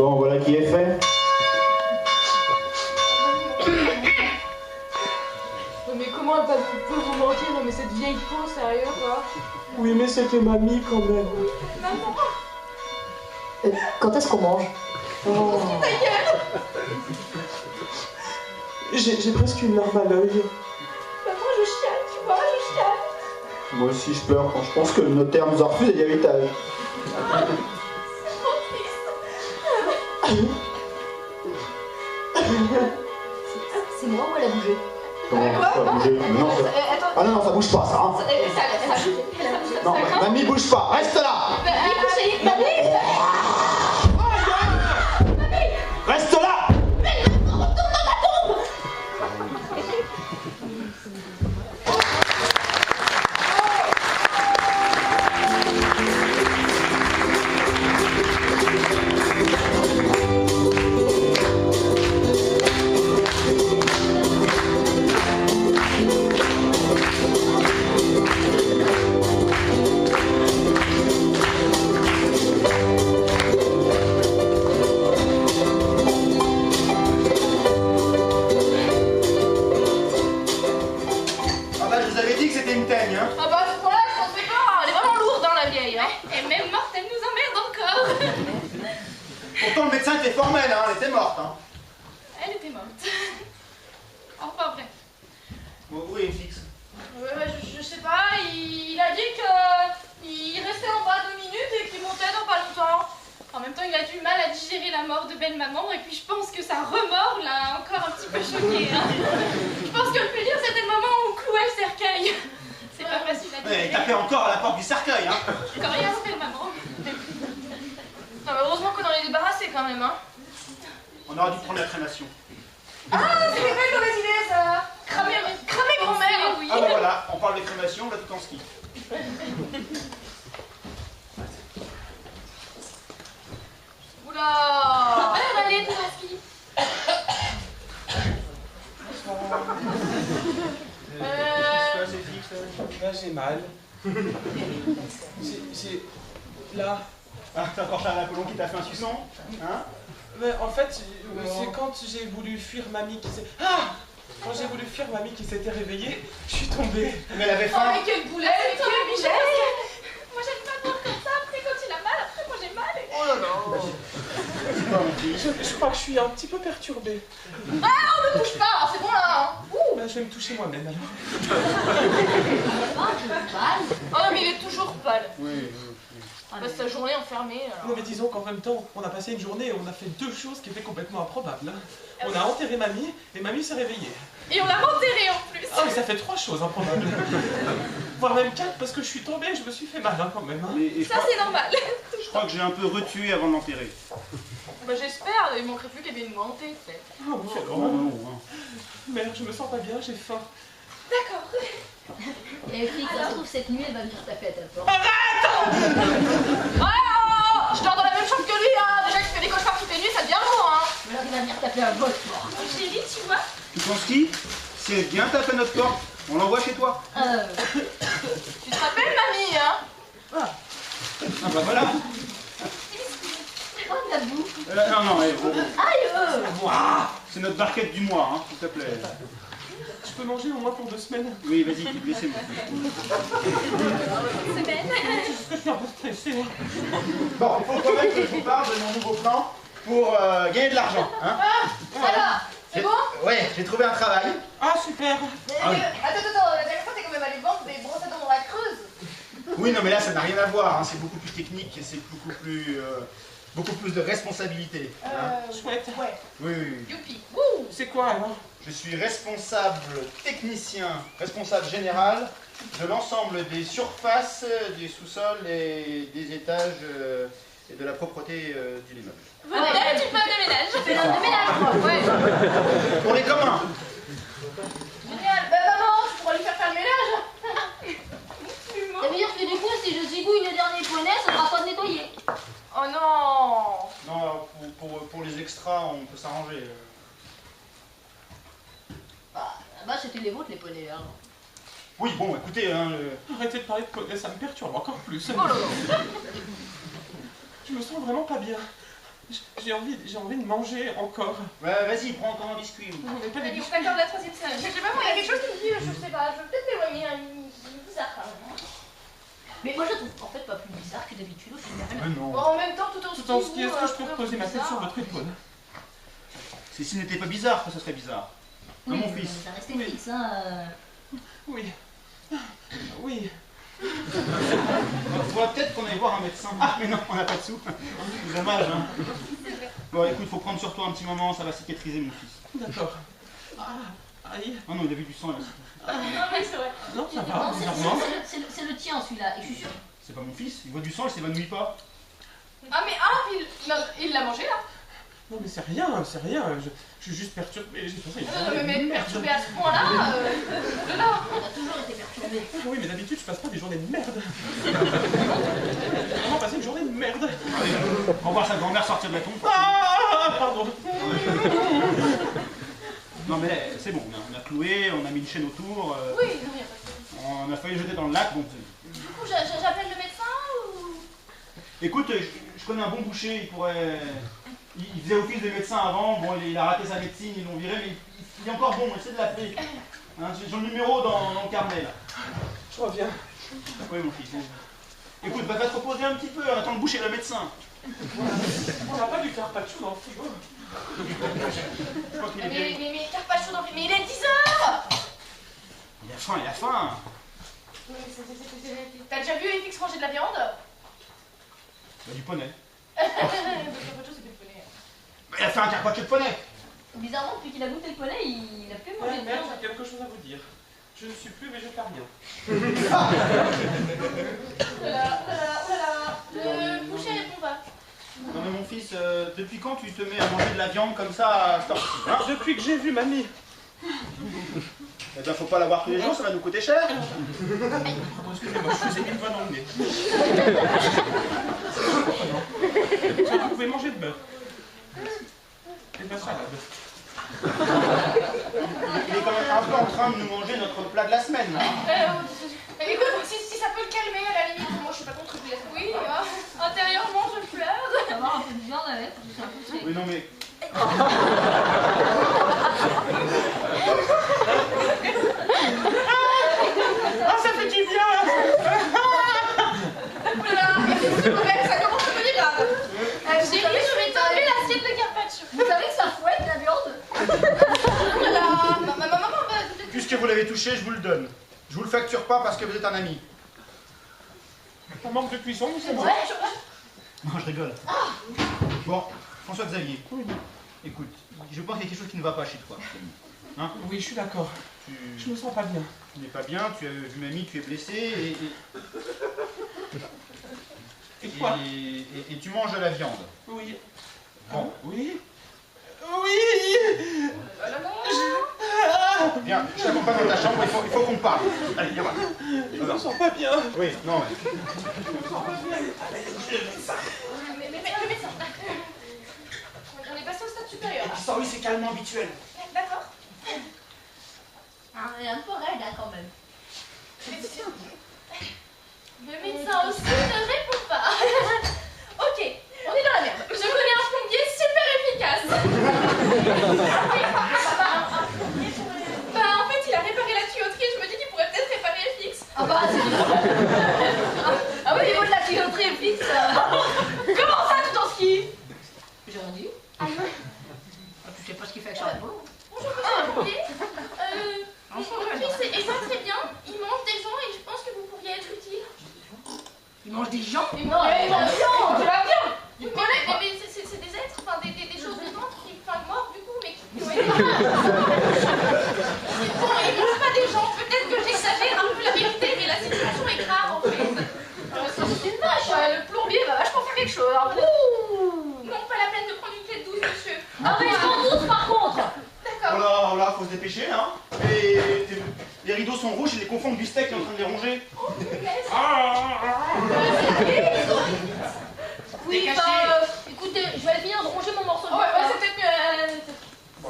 Bon, voilà qui est fait. Mais comment elle peut vous mentir? Non mais cette vieille peau, sérieux quoi? Oui, mais c'était mamie quand même. Maman! Quand est-ce qu'on mange? Oh. Ta gueule! J'ai presque une larme à l'œil. Maman, je chiale, tu vois, je chiale. Moi aussi je pleure quand je pense que le notaire nous a refusé l'héritage. C'est trop triste. C'est moi ou elle a bougé? Comment ça a bougé? Non, ça... Ah non, non, ça bouge pas ça. Hein. Non, mamie bouge pas, reste là. Reste là. Ah bah ce point-là, je pensais pas, elle est vraiment lourde hein la vieille hein. Et même morte, elle nous emmerde encore. Pourtant le médecin était formel, hein, elle était morte. Hein. Elle était morte. Enfin bref. Bon, vous il est fixe. Je sais pas, il a dit qu'il restait en bas 2 minutes et qu'il montait dans pas longtemps. En même temps, il a du mal à digérer la mort de belle-maman et puis je pense que sa remords l'a encore un petit peu choqué. Hein. Je pense que le plus dur, c'était le moment où on clouait le cercueil. C'est pas facile à digérer. Il tapait encore à la porte du cercueil, hein. Quand rien, belle-maman. Non, mais heureusement qu'on en est débarrassé quand même, hein. On aurait dû prendre la crémation. Ah, c'est une belle mauvaise idée, ça. Cramer grand-mère, oui. Ah bah voilà, on parle de crémation, là tout en ski. Oula. Allez, tout en ski. Là, j'ai mal. J'ai... Là. Ah, t'as encore Charles Apollon qui t'a fait un suçon, hein? Mais en fait, c'est quand j'ai voulu fuir mamie qui s'est... Ah! Quand j'ai voulu fuir mamie qui s'était réveillée, je suis tombée. Mais elle avait Oh, faim. mais quelle boulette, quelle boulette. Moi, j'aime pas voir comme ça. Après, quand il a mal, après, moi, j'ai mal. Oh là là. Je crois que je suis un petit peu perturbée. Ah, on ne touche pas, c'est bon, là. Hein. Bah, je vais me toucher moi-même, alors. Oh non, mais il est toujours pâle. Oui. On passe sa journée enfermée. Alors. Non, mais disons qu'en même temps, on a passé une journée et on a fait 2 choses qui étaient complètement improbables. Hein. On a enterré mamie et mamie s'est réveillée. Et on l'a enterré en plus. Ah, mais ça fait 3 choses improbables. Voire même 4 parce que je suis tombée et je me suis fait mal hein, quand même. Hein. Et Ça, c'est normal. je crois que j'ai un peu retué avant de l'enterrer. Bah, j'espère, il manquerait plus qu'il y avait une montée, peut-être. Oh, quelle Oh, horreur. non, hein. Merde, je me sens pas bien, j'ai faim. D'accord. Et fille, ça se trouve, cette nuit, elle va venir taper à ta porte. Oh, je dors dans la même chambre que lui, hein. Déjà que je fais des cauchemars toutes les nuits, ça devient lourd, hein. Mais là, il va venir taper à votre porte. Chérie, tu vois. Tu penses qui? Si elle vient taper à notre porte, on l'envoie chez toi. Tu te rappelles, mamie, hein? Ah bah voilà. Oh, de la bouffe. Non, non, oh. Aïe C'est notre barquette du mois, hein, s'il te plaît. Je peux manger au moins pour 2 semaines. Oui, vas-y, laissez-moi. Semaine. Je suis un peu stressée. Bon, il faut quand même que je vous parle de mon nouveau plan pour gagner de l'argent. Hein. Alors, c'est bon? Ouais, j'ai trouvé un travail. Ah, super. Ah oui. Attends, la dernière fois, t'es quand même allé vendre des brosses à dents dans la Creuse. Oui, non, mais là, ça n'a rien à voir. Hein. C'est beaucoup plus technique et c'est beaucoup plus de responsabilité. Hein. Chouette. Ouais. Oui, oui, oui. Youpi. C'est quoi alors? Je suis responsable technicien, responsable général de l'ensemble des surfaces, des sous-sols et des étages et de la propreté de l'immeuble. Ouais, tu fais de ménage. Fais l'homme de ménage, moi. Ouais. Pour les communs. Génial. Bah, maman, tu pourras lui faire le ménage. Ça veut dire que du coup, si je zigouille le dernier poney, ça sera pas de nettoyer. Oh non. Non, pour les extras, on peut s'arranger. Bah, là-bas, c'était les vôtres, les poneys, hein. Oui, bon, écoutez, hein, Arrêtez de parler de poney, ça me perturbe encore plus. Oh là là. Je me sens vraiment pas bien. J'ai envie de manger encore. Ouais, vas-y, prends encore un biscuit. On n'est pas des Allez, on biscuits. t'accorde la troisième semaine. Je sais pas, moi, il y a quelque chose qui me dit, je sais pas, je veux peut-être m'éloigner, il est bizarre quand même. Mais moi je trouve en fait pas plus bizarre que d'habitude au final. Non. Bon, en même temps, tout en ski, Tout en ski, est-ce que je peux reposer ma tête sur votre épaule? Si ce n'était pas bizarre, que ce serait bizarre. Oui, mon mais fils. ça restait fixe, hein. Oui. Oui. Il faudra peut-être qu'on aille voir un médecin. Ah, mais non, on n'a pas de sous. C'est dommage, hein. Bon, écoute, faut prendre sur toi un petit moment, ça va cicatriser, mon fils. D'accord. Ah, aïe. Oh non, il a vu du sang, là. Non, mais c'est vrai. Non, ça va, Non, bizarrement. c'est le tien celui-là, et je suis sûre. C'est pas mon fils, il voit du sang, il s'évanouit pas. Ah, mais il l'a mangé là. Non, mais c'est rien, c'est rien. Je suis juste perturbé. J'ai pensé. Mais perturbé à ce point-là, là. On a toujours été perturbés. Oui, mais d'habitude, je passe pas des journées de merde. J'ai vraiment passé une journée de merde. On va voir sa grand-mère sortir de la tombe. Ah, pardon. Non, mais c'est bon, on a cloué, on a mis une chaîne autour. Oui, non, il n'y a pas de souci. On a failli le jeter dans le lac, donc. Du coup, j'appelle le médecin ou. Écoute, je connais un bon boucher, il pourrait. Il faisait office de médecin avant, bon, il a raté sa médecine, ils l'ont viré, mais il est encore bon, essaie de l'appeler. Hein, j'ai le numéro dans le carnet, là. Je reviens. Oui, mon fils. Écoute, va te reposer un petit peu, attends le boucher et le médecin. On n'a pas du carpaccio dans le frigo. Je crois qu'il est bien. Mais Carpaccio dans le. Mais il est 10h. Il a faim, il a faim. T'as déjà vu FX manger de la viande? Bah, du poney. Carpaccio, c'est du poney. Il a fait un carpaccio de poney. Bizarrement, depuis qu'il a goûté le poney, il a plus mangé de Merde, viande. j'ai quelque chose à vous dire. Je ne suis plus végétarien. Voilà. Le boucher répond pas. Non mais mon fils, depuis quand tu te mets à manger de la viande comme ça à cette heure-ci, hein? Depuis que j'ai vu mamie. Eh ben faut pas l'avoir tous les jours, ça va nous coûter cher. Pardon, excusez-moi, je faisais une voix dans le nez. Tiens, vous pouvez manger de beurre. Et de la salade. Il est quand même un peu en train de nous manger notre plat de la semaine, hein? Écoute, si ça peut le calmer, à la limite, moi je suis pas contre, je vous laisse. Oui, intérieurement, je pleure. Avoir un peu de viande avec, c'est un peu sec. Oui, non mais... Ah, ça fait du bien! Oulala, ça commence à devenir grave. Chérie, je vais t'enlever l'assiette de Carpaccio. Vous savez que ça fouette la viande? Oulala, maman, Puisque vous l'avez touché, je vous le donne. Je vous le facture pas parce que vous êtes un ami. Ça manque de cuisson, mais c'est bon. ouais, Non, je rigole. Bon, François-Xavier, écoute, je pense qu'il y a quelque chose qui ne va pas chez toi. Hein? Oui, je suis d'accord. Je me sens pas bien. Tu n'es pas bien, tu as vu mamie, tu es blessé Et quoi? et tu manges de la viande. Oui. Bon, Oui. Oui. viens, je t'accompagne dans ta chambre, il faut qu'on parle. Allez, viens voir. Je me sens pas bien. Oui, non, mais le médecin. On est passé au stade supérieur là. oui, c'est calmement habituel. D'accord. Ah, elle est un peu raide hein, quand même. Le médecin aussi ne répond pas. Ok, on est dans la merde. Je connais un plombier super efficace. Bah en fait il a réparé la tuyauterie et je me dis qu'il pourrait peut-être réparer FX. Ah bah c'est ah oui, au niveau de la tuyauterie fixe. Comment ça tout en ski? J'ai rien dit. Ah, tu sais pas ce qu'il fait avec son épaule. Bonjour monsieur le plombier. Mon fils est pas très bien, il mange des gens et je pense que vous pourriez être utile. Il mange des gens? Il Non, il mange des gens. Tu vas bien. Mais c'est des êtres, enfin des choses vivantes qui, enfin morts du coup, mais qui ont été... Bon, ils mangent pas des gens, peut-être que j'exagère un peu la vérité, mais la situation est grave en fait. C'est une vache. Le plombier va vachement faire quelque chose. Hein. Ouh. Non, pas la peine de prendre une clé de 12, monsieur. Ah mais en douce par contre. D'accord. Oh là, faut se dépêcher, hein. Et les rideaux sont rouges, ils les confondent du steak qui est en train de les ronger. Oh, punaise. Oui, T'es bah caché. écoutez, je vais finir de ronger mon morceau de Ouais, viande. c'est peut-être mieux. Bon,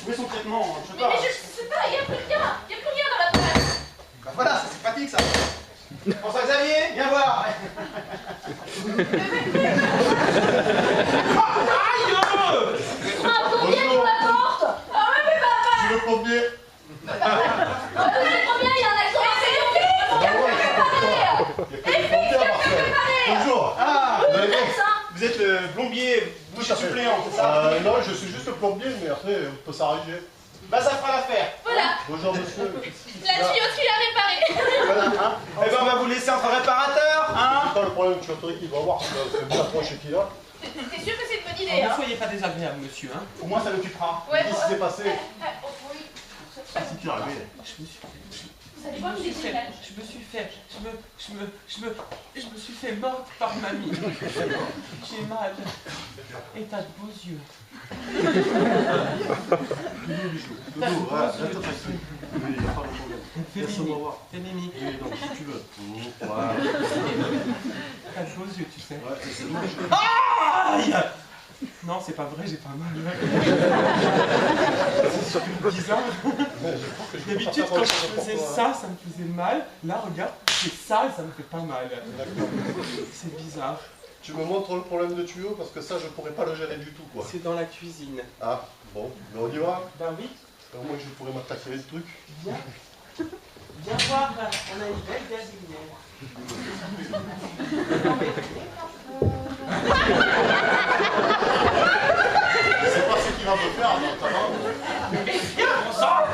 où est son traitement, hein, je sais Mais pas. je sais pas, il n'y a plus rien. Il n'y a plus rien dans la place. Bah voilà, c'est pratique ça. François-Xavier, viens voir. Un plombier pour la porte. Ah ouais, mais papa! Tu le plombier? Le plombier, il y a un accent. Bonjour. Ah, Ça. vous êtes le plombier boucher suppléant, c'est ça? Non, je suis juste le plombier, mais après, on peut s'arranger. Bah ça fera l'affaire. Voilà, Bonjour, monsieur. la tuyauterie l'a réparée. Voilà, hein. Eh ben on va vous laisser entre réparateurs, hein? C'est pas le problème de tuyauterie qu'il va avoir, c'est bien approché qu'il a. T'es sûr que c'est une bonne idée, Ne hein? soyez pas désagréable, monsieur, hein. Au moins ça l'occupera. Ouais, Qu'est-ce qui s'est passé? oui. Si tu arrivé. Ça dépend du décibel. Je me suis fait mordre par mamie. J'ai mal. Et t'as de beaux yeux. Doudou, ouais, reste tranquille. Oui, il n'y a pas de problème. Laisse-moi voir. Fais Mimi. Oui, donc, si tu veux. Voilà. T'as de beaux yeux, tu sais. Ouais, c'est dommage. Aïe! Non, c'est pas vrai, j'ai pas mal. C'est bizarre. D'habitude, quand je faisais ça, ça me faisait mal. Là, regarde, c'est ça et ça me fait pas mal. C'est bizarre. Tu me montres le problème de tuyau parce que ça, je pourrais pas le gérer du tout, quoi. C'est dans la cuisine. Ah, bon, mais on y va. Ben oui, Au moins que je pourrais m'attaquer le truc. viens. Viens voir, on a une belle gazinière. Je sais pas ce qu'il va me faire, mais ça va. Viens, on sort!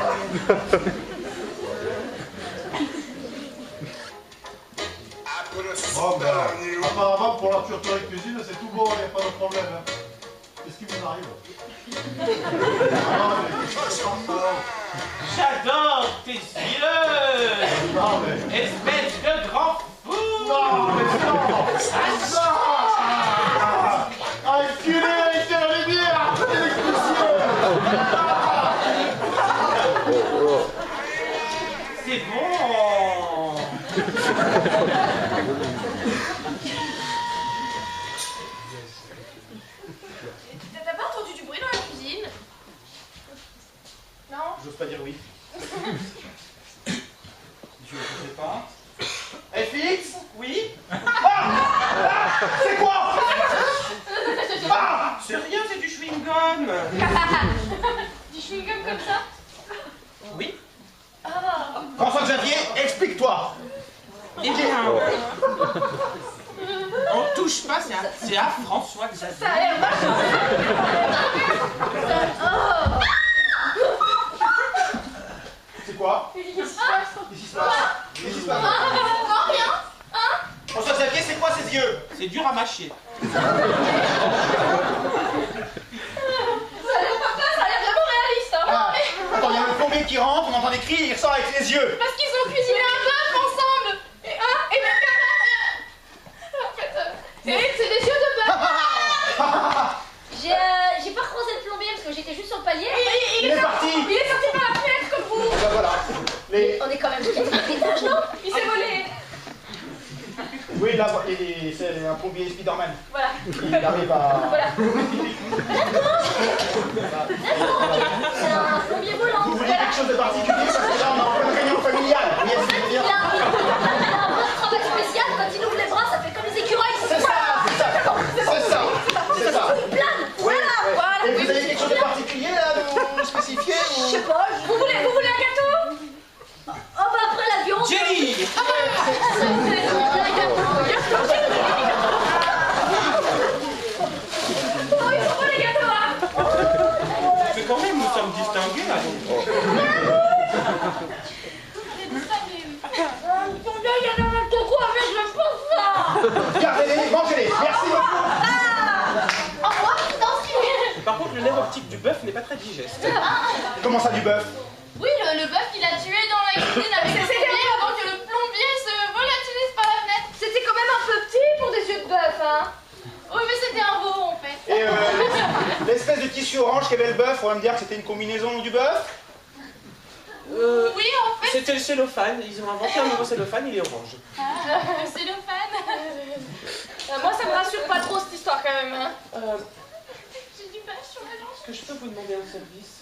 Bon, ben, apparemment, pour la tuyauterie cuisine, c'est tout bon, il n'y a pas de problème. Hein. Qu'est-ce qui vous arrive? J'adore tes yeux! Non, mais... Espèce de grand fou! Non, mais non! Ah, enculé, interlumière! C'est bon! T'as pas entendu du bruit dans la cuisine? Non? J'ose pas dire oui. Je sais pas. FX? Oui? C'est quoi? C'est rien, c'est du chewing-gum! Du chewing-gum comme ça? Oui? Ah! François-Xavier, explique-toi. Eh bien, on touche pas, c'est à François Xavier. Ça a l'air vachement. Oh! C'est quoi? Qu'est-ce qui se passe? Qu'est-ce qui se passe? Qu'est-ce qui se passe? Non, rien! François-Xavier, c'est quoi ses yeux? C'est dur à mâcher. Ça a l'air pas ça a l'air vraiment réaliste, hein? Ah, attends, il y a le plombier qui rentre, on entend des cris, il ressort avec les yeux. Parce qu'ils ont cuisiné un bœuf ensemble! Et même en fait, et c'est des yeux de bœuf! J'ai pas croisé le plombier parce que j'étais juste sur le palier. Il est parti. Il est sorti par la fenêtre comme vous! Ben voilà. Les... On est quand même au 4e étage, non? Il s'est volé! Oui, là, c'est un plombier Spider-Man. Voilà. Il arrive à... Voilà. C'est un plombier volant. Vous voulez quelque chose de particulier? Parce que là, on est en pleine réunion familiale. Vous voyez ce que je veux Il dire? a un post travail spécial, quand il ouvre les bras, ça fait comme les écureuils. C'est ça, c'est ça, c'est ça, c'est ça. Il plane. Oui, oui. Voilà. Et vous avez quelque chose de particulier là, à nous spécifier Je sais ou... pas. Vous voulez un gâteau? Oh bah après l'avion. Jelly! Oh, ils sont bons les gâteaux, hein? Mais quand même, nous sommes distingués là. Ils sont bien, il y a n'importe quoi, mais je n'aime pas ça. Gardez-les, mangez-les. Merci beaucoup. Au revoir, danser! Par contre, le nerf optique du bœuf n'est pas très digeste. Comment ça, du bœuf? Oui, le bœuf qu'il a tué dans la cuisine avec le plombier avant que le plombier se volatilise par la fenêtre. C'était quand même un peu petit pour des yeux de bœuf, hein. Oui, mais c'était un veau en fait. Et l'espèce de tissu orange qu'avait le bœuf, on va me dire que c'était une combinaison du bœuf? Oui, en fait, C'était le cellophane, ils ont inventé un nouveau cellophane, il est orange. c'est le fan. Moi, ça me rassure pas trop cette histoire quand même. Hein. J'ai du bâche sur la jambe. Est-ce que je peux vous demander un service?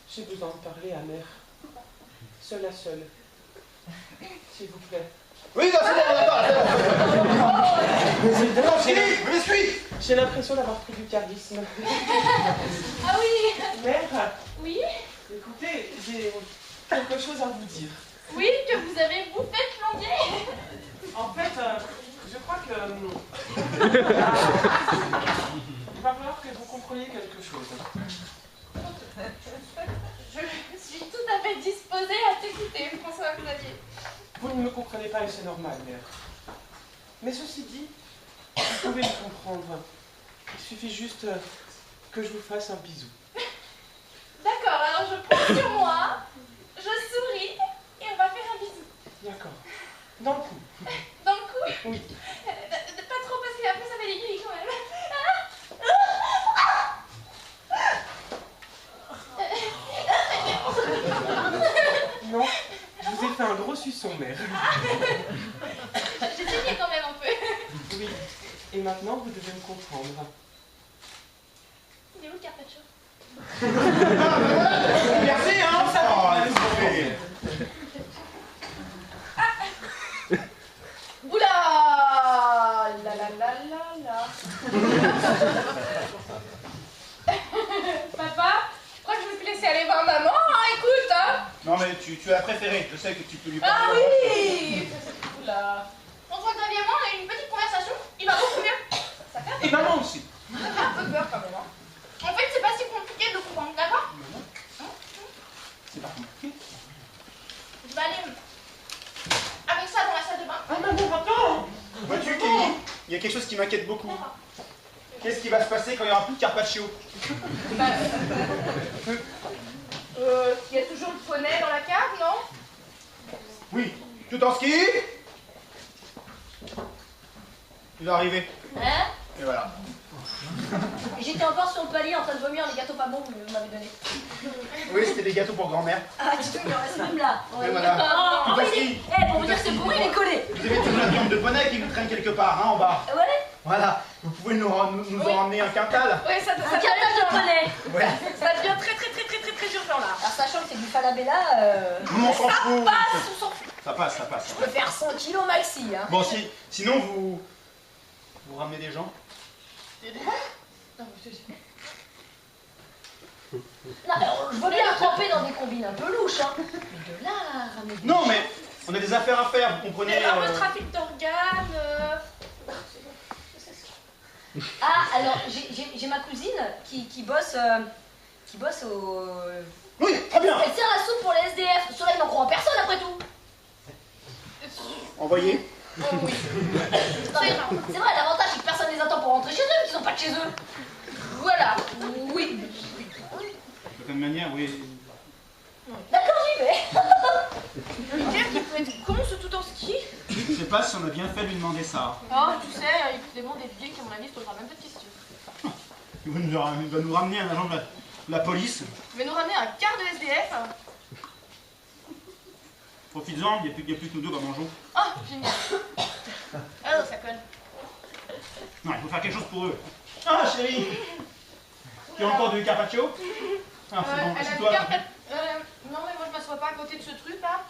J'ai besoin de parler à mère. Seule à seule. S'il vous plaît. Oui, non, c'est bon, d'accord, c'est bon. Je me suis. J'ai l'impression d'avoir pris du charisme. Ah oui. Mère, Oui. écoutez, j'ai quelque chose à vous dire. Oui, que vous avez bouffé le plombier. En fait, je crois que... il va falloir que vous compreniez quelque chose. Je suis tout à fait disposée à t'écouter, François-Xavier. Vous ne me comprenez pas et c'est normal, mère. Mais ceci dit, vous pouvez me comprendre. Il suffit juste que je vous fasse un bisou. D'accord, alors je prends sur moi, je souris et on va faire un bisou. D'accord. Dans le cou. Dans le cou? Oui. Pas trop parce qu'après ça fait des grilles quand même. Non, je vous ai fait un gros suçon, mère. J'ai saigné quand même un peu. Oui. Et maintenant, vous devez me comprendre. Il est où le carpaccio? Merci, hein. Ça va, Oula! La la la la la. Papa, je crois que je me suis laissé aller voir maman, hein, écoute, hein. Non, mais tu as préféré. Je sais que tu peux lui Ah parler. oui! Oula. François-Xavier et moi, on a eu une petite conversation, il va beaucoup mieux. Ça fait un peu Et maman aussi. Ça fait un peu peur quand même, hein. En fait, c'est pas si compliqué de le comprendre, d'accord? C'est pas compliqué. Je vais aller avec ça dans la salle de bain. Ah, maman, attends. Vois-tu, Kelly, il y a quelque chose qui m'inquiète beaucoup. Qu'est-ce qui va se passer quand il n'y aura plus de carpaccio? Il y a toujours le poney dans la cave, non? Oui. Tout en ski. Il va arriver. Hein? Et voilà. J'étais encore sur le palier en train de vomir les gâteaux pas bons que vous m'avez donnés. Oui, c'était des gâteaux pour grand-mère. Ah, tu te il en reste même là. Et voilà. Oh, Tout en il est... ski. Eh, pour vous dire que c'est pourri, il est collé. Vous avez toute la viande de poney qui vous traîne quelque part, hein, en bas. Ouais, Voilà. Vous pouvez nous en emmener un quintal. Oui, ça un cartage de poney. Ouais. ça devient très urgent là. Alors, sachant que c'est du falabella, On s'en fout. Passe, on s'en fout. Ça passe, ça passe. je peux faire 100 kilos maxi, hein. Bon, sinon, vous ramenez des gens. Non, alors, je veux bien tremper dans des combines un peu louches, hein. Mais de là, à ramener des... Non, mais on a des affaires à faire, vous comprenez. Un peu de trafic d'organes. Ah, alors, j'ai ma cousine qui bosse au... Oui, très bien. Elle sert la soupe pour les SDF. Ceux-là, ils n'en croient en personne, après tout. Envoyez. Oh oui. Non, mais c'est vrai, l'avantage, c'est que personne les attend pour rentrer chez eux, mais qu'ils sont pas de chez eux. Voilà. Oui. De toute manière, oui. D'accord, j'y vais. Pierre qui peut être con ce tout en ski. Je sais pas si on a bien fait de lui demander ça. Oh, tu sais, il demande des billets qui, à mon avis, se posera même pas de questions. Il va nous ramener un agent de la police. Il va nous ramener un quart de SDF. Profites-en, il n'y a plus que nous deux comme un jour. Oh, génial. Ah non, ça colle. Non, il faut faire quelque chose pour eux. Ah, chérie. Tu as encore du carpaccio? Ah, c'est bon, elle a assieds-toi. du carpet. Non, mais moi, je m'assois pas à côté de ce truc là.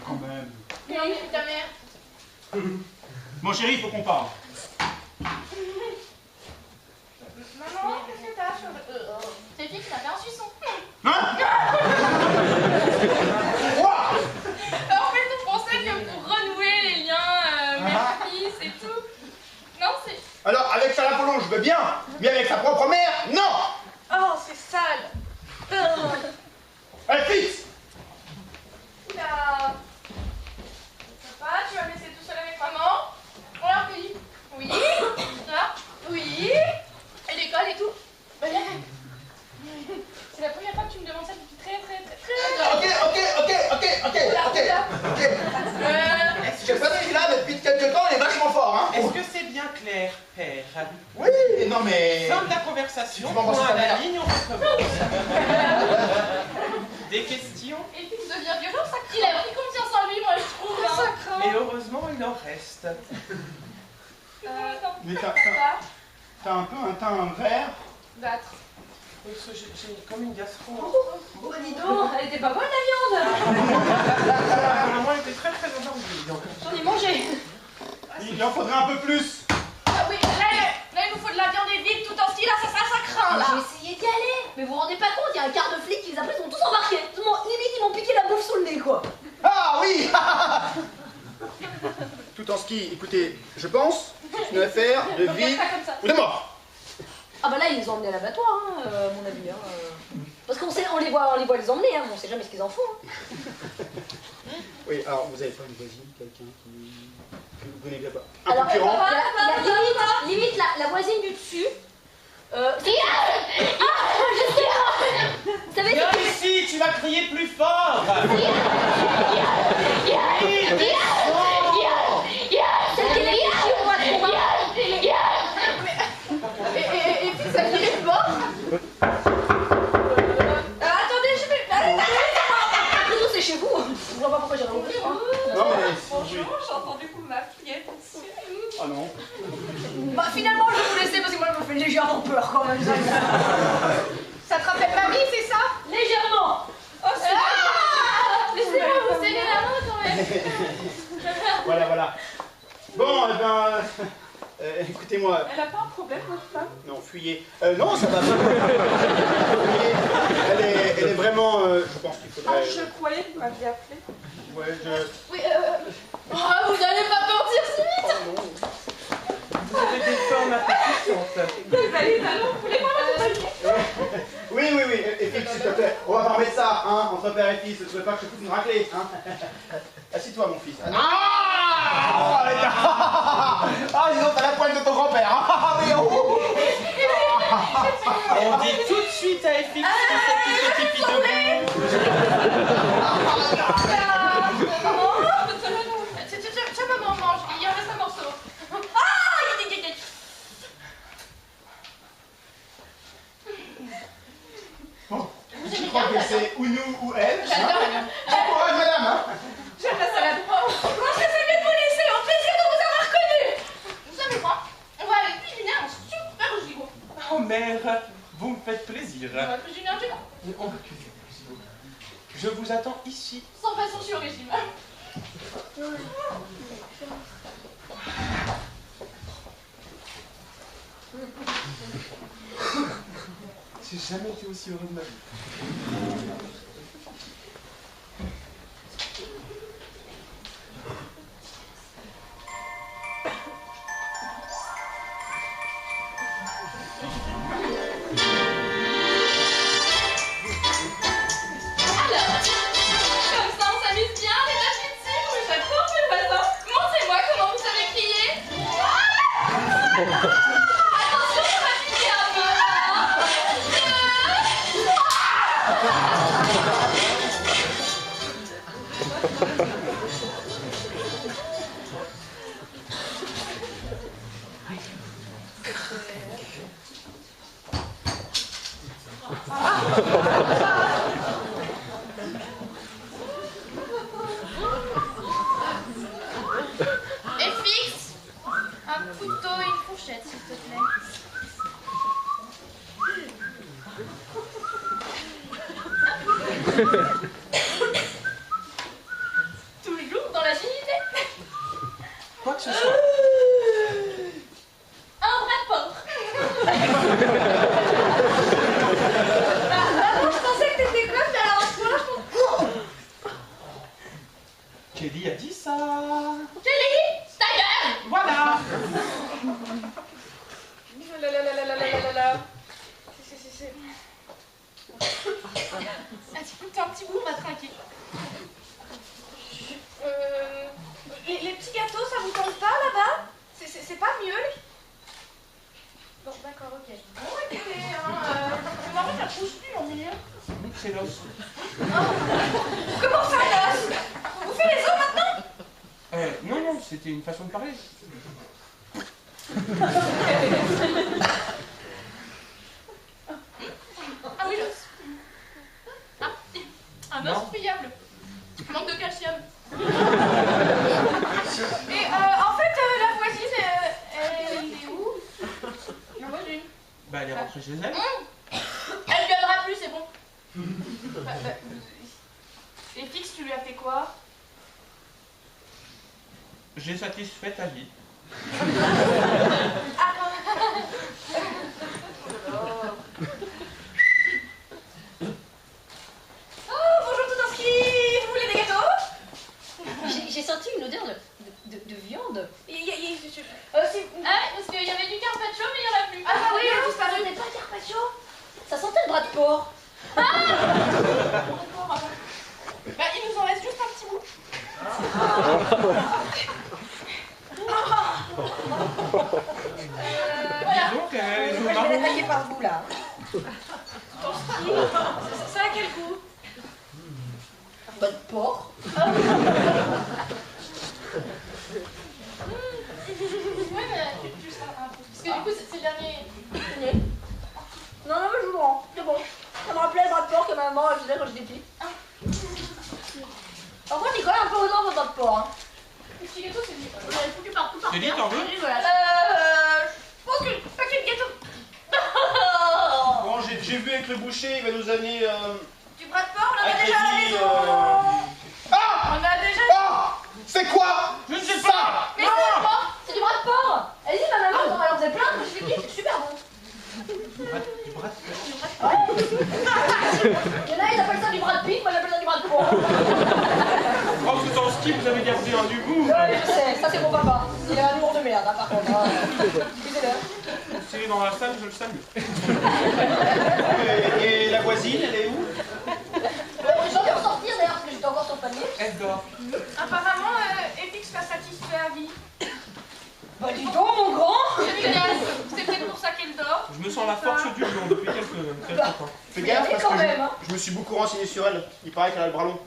Quand même. Non, mais c'est ta mère. Bon, chérie, il faut qu'on parle. Maman, qu'est-ce que t'as sur le... C'est fille qui t'a fait un suçon. Hein? Quoi? En fait, on pensait que pour renouer les liens mère-fils et tout. Non, c'est... Alors, avec Charles Apollon, je veux bien, mais avec sa propre mère, non. Oh, c'est sale. Elle fixe. Oula. Papa, tu vas me laisser tout seul avec maman? Alors, oui. Oui. Ça. Oui. Et l'école et tout. Bah, viens. C'est la première fois que tu me demandes ça depuis très. Ok. Je sais pas si là, depuis quelques temps, il est vachement fort, hein. Est-ce que c'est bien clair, père? Oui, non mais... Fin de la conversation, Tu m'en point penses à pas la bien. ligne, on recommence. Des questions? Et puis, il devient violent, ça crie. Il a pris confiance en lui, moi, je trouve. Hein. Ça craint. Et heureusement, il en reste. Non. Mais Ça. t'as un peu un teint vert. Battre. Parce que j'ai comme une gastro. Oh, dis donc, elle était pas bonne, la viande. La maman était très endormie. Donc... J'en ai mangé. Il en faudrait un peu plus. Ah oui, là, il nous faut de la viande et vide tout en ski, là, ça craint, là. J'ai essayé d'y aller. Mais vous vous rendez pas compte, il y a un quart de flics qui les a pris, ils sont tous embarqués. Limite, ils m'ont piqué la bouffe sous le nez, quoi. Ah oui. Tout en ski, écoutez, je pense une affaire de Regarde vie ça comme ça. ou de mort. Ah bah là, ils les ont emmenés à l'abattoir, hein, à mon avis. Hein. Parce qu'on les voit les emmener, hein, mais on sait jamais ce qu'ils en font. Hein. Oui, alors vous avez pas une voisine, quelqu'un que vous connaissez pas? Un Alors, concurrent? limite la voisine du dessus. Je sais. Vous savez, Viens ici, tu vas crier plus fort. celle qui est ici au mois de combat. Et puis ça dit les morts. Attendez, je vais... Après nous, c'est chez vous. Je vois pas pourquoi j'ai rien compris. Hein. Non mais... Bonjour, j'ai entendu que vous m'appeliez. Ah non. Bah, finalement, je vais vous laisser parce que moi, je me fais légèrement peur quand même. Ça te rappelle ma vie, c'est ça? Légèrement. Oh, c'est laissez-moi vous serrer la main quand même. Voilà. Bon, eh ben... écoutez-moi... Elle a pas un problème, votre femme? Non, fuyez. Non, ça va pas. Fuyez. Elle est vraiment... je pense qu'il faudrait... Ah, je croyais que vous m'aviez appelé. Ouais, Oui, oh, vous allez pas partir si vite. Oh non. Vous avez des formes appétissantes. Vous allez vous voulez pas m'accompagner? Oui, et fixe, s'il te plaît. On va pas remettre ça, hein, entre père et fils. Je veux pas que je te foute une raclée, hein. Assis-toi, mon fils. Ah, dis donc, t'as la pointe de ton grand-père, hein. Ah, oui, oh. On dit tout de suite à FX que c'est qui fait pipi debout. Tiens, maman, mange. Il en reste un morceau. Bon, je crois que c'est ou nous ou elle. J'adore. Bon courage, madame, hein. J'aime la salade. Oh, je pense que c'est mieux de vous laisser. Au plaisir de vous avoir connu. Vous savez quoi? On va aller cuisiner un super gigot. Oh mère, vous me faites plaisir. On va cuisiner un gigot. On va cuisiner. Je vous attends ici. Sans façon, je suis au régime. J'ai jamais été aussi heureux de ma vie. Comme ça, on s'amuse bien, les deux petites filles. Mais j'adore mes voisins. Montrez-moi comment vous savez crier. Attention, on va crier un peu. Et fixe un couteau et une fourchette, s'il te plaît. Toujours dans l'agilité. Quoi que ce soit. Un bras de porc. Je pensais que t'étais quoi, mais alors à ce moment-là, je pense... Kelly a dit ça. Kelly, ta gueule. Voilà. T'as un petit bout, on va trinquer. Les petits gâteaux, ça vous tente pas là-bas? C'est pas mieux les... Bon, d'accord, ok. Bon, écoutez, mais en fait, ça bouge plus, on est là. C'est l'os. Comment ça, l'os? Vous faites les os maintenant? Non, c'était une façon de parler. Ah oui, l'os. Ah, un os friable. Manque de calcium. Et en fait, la voisine, elle est où? La voisine. Bah, elle est rentrée chez elle. Elle viendra plus, c'est bon. Et Fix, tu lui as fait quoi? J'ai satisfait ta vie. Oh, bonjour tout inscrit. Vous voulez des gâteaux? J'ai senti une odeur de viande. Si. Parce qu'il y avait du carpaccio, mais il n'y en a plus. Ah bah oui, il a disparu. Ce n'est pas carpaccio. Ça sentait le bras de porc. Bah, il nous en reste juste un petit bout. Voilà. Dis donc, elle Je vais l'attaquer par vous là. Ça a quel goût? Bah de porc. Ouais, mais juste un peu. Parce que du coup, c'est le dernier. Non, mais je vous rends. C'est bon. Ça me rappelait le bras de porc que ma maman faisait quand j'étais petite. Par contre, il colle un peu aux dents, votre bras de porc. Hein. Le petit gâteau, c'est lui. Vous l'avez foutu partout par J'ai dit, terre. t'en veux? Et voilà. Je pense que pas que le gâteau. Bon, j'ai vu avec le boucher, il va nous amener... Du bras de porc, on en a un déjà à la crédit, maison. Ah! On a déjà. Ah! C'est quoi? Je ne sais pas. Mais c'est moi. C'est du bras de porc. Elle dit, ma maman, elle en faisait plein, je lui ai dit, c'est super bon. Du bras de porc. Il y en a, ils appellent ça du bras de pique, moi j'appelle ça du bras de porc. Oh, vous en ski, vous avez gardé un humour. Ouais, je sais, ça c'est mon papa. Il a un humour de merde, hein, par contre. Excusez-le. C'est dans la salle, je le salue. Et la voisine, elle est où? J'ai envie de ressortir d'ailleurs, parce que j'étais encore sur le panier. Elle dort. Apparemment, Epix l'a satisfait à vie. Bah dis donc, mon grand. C'est peut-être pour ça qu'elle dort. Je me sens la force du lion depuis quelques temps. Fais gaffe Mais parce quand que même, hein. je me suis beaucoup renseigné sur elle. Il paraît qu'elle a le bras long.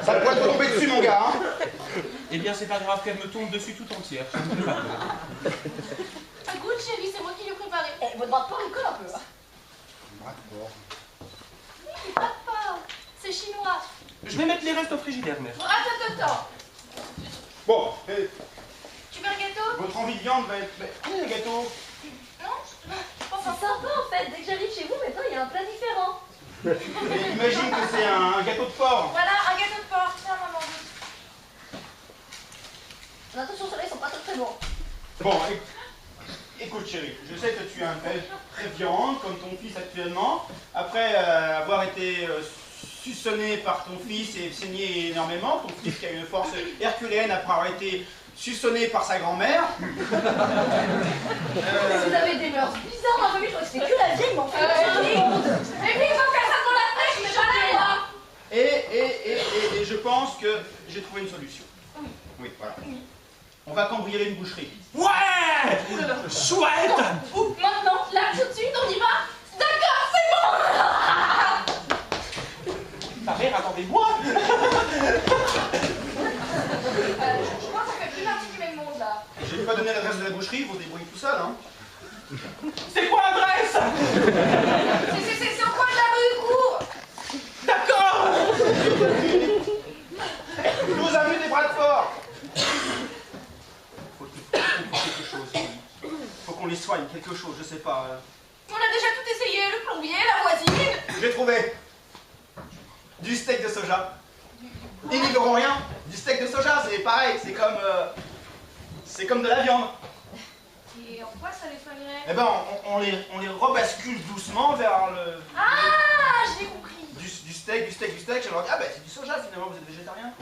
Ça pourrait te tomber dessus, mon gars. Hein. Eh bien, c'est pas grave qu'elle me tombe dessus tout entière. Ça me fait pas peur. Écoute, chérie, c'est moi qui l'ai préparé. Eh, votre bras de porc, il colle un peu. Hein. Oui, papa. C'est chinois. Je vais mettre les restes au frigidaire, mère. Bon, attends. Bon, Tu veux un gâteau? votre envie de viande va être... Où est le gâteau? Non? C'est sympa en fait, dès que j'arrive chez vous, maintenant il y a un plat différent. Mais imagine que c'est un gâteau de porc. Voilà, un gâteau de porc. Tiens, maman. Mais attention, ceux-là ils sont pas très bons. Bon, écoute chérie, je sais que tu es un père très viande, comme ton fils actuellement. Après avoir été suçonné par ton fils et saigné énormément, ton fils qui a une force herculéenne après avoir été suçonné par sa grand-mère. Vous avez des mœurs bizarres dans la famille, je crois que c'est que la vieille, mais en fait, c'est le monde. Et puis, il va faire ça dans la tête, mais jamais moi. Et je pense que j'ai trouvé une solution. Oui, voilà. On va cambrioler une boucherie. Ouais! Chouette! Maintenant, là, tout de suite, on y va. D'accord, c'est bon. Ta mère, attendez-moi! Je crois que ça fait plus partie du même monde, là. Je vais pas donner l'adresse de la boucherie, ils vont se débrouiller tout seuls. Hein. C'est quoi l'adresse? C'est au coin de la rue Cour. D'accord! Nous avons des bras de porc. Faut quelque chose. Faut qu'on les soigne, quelque chose, je sais pas. On a déjà tout essayé, le plombier, la voisine. J'ai trouvé du steak de soja. Ils n'y verront rien. Du steak de soja, c'est pareil, c'est comme de la viande. Et en quoi ça les soignerait? Eh ben, on les rebascule doucement vers le... Ah, j'ai compris. Du steak. Je leur dis, ah ben c'est du soja finalement, vous êtes végétarien.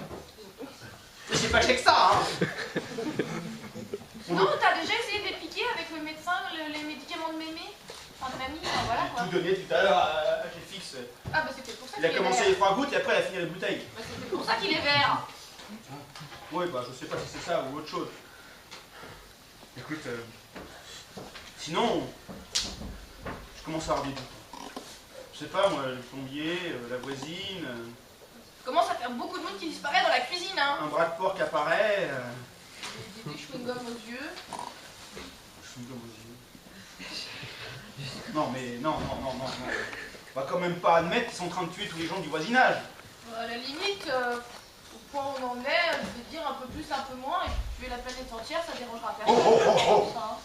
Mais c'est pas cher que ça, hein. Non, t'as déjà essayé de les piquer avec le médecin, les médicaments de mémé? Enfin, de mamie, enfin, voilà quoi. Tout donné tout à l'heure à GFX. Ah bah c'était pour ça Il qu'il a est commencé vert. les 3 gouttes et après il a fini la bouteille. Bah, c'était pour ça qu'il est vert. Oui, bah je sais pas si c'est ça ou autre chose. Écoute, sinon, je commence à avoir des doutes. Je sais pas moi, le plombier, la voisine, Commence à faire beaucoup de monde qui disparaît dans la cuisine, hein. un bras de porc qui apparaît. Des chewing-gums aux yeux. Chewing-gum aux yeux. Non mais non. On va quand même pas admettre qu'ils sont en train de tuer tous les gens du voisinage. À la limite, au point où on en est, je vais dire un peu plus, un peu moins, et puis tuer la planète entière, ça dérangera personne. Oh. Ça, hein.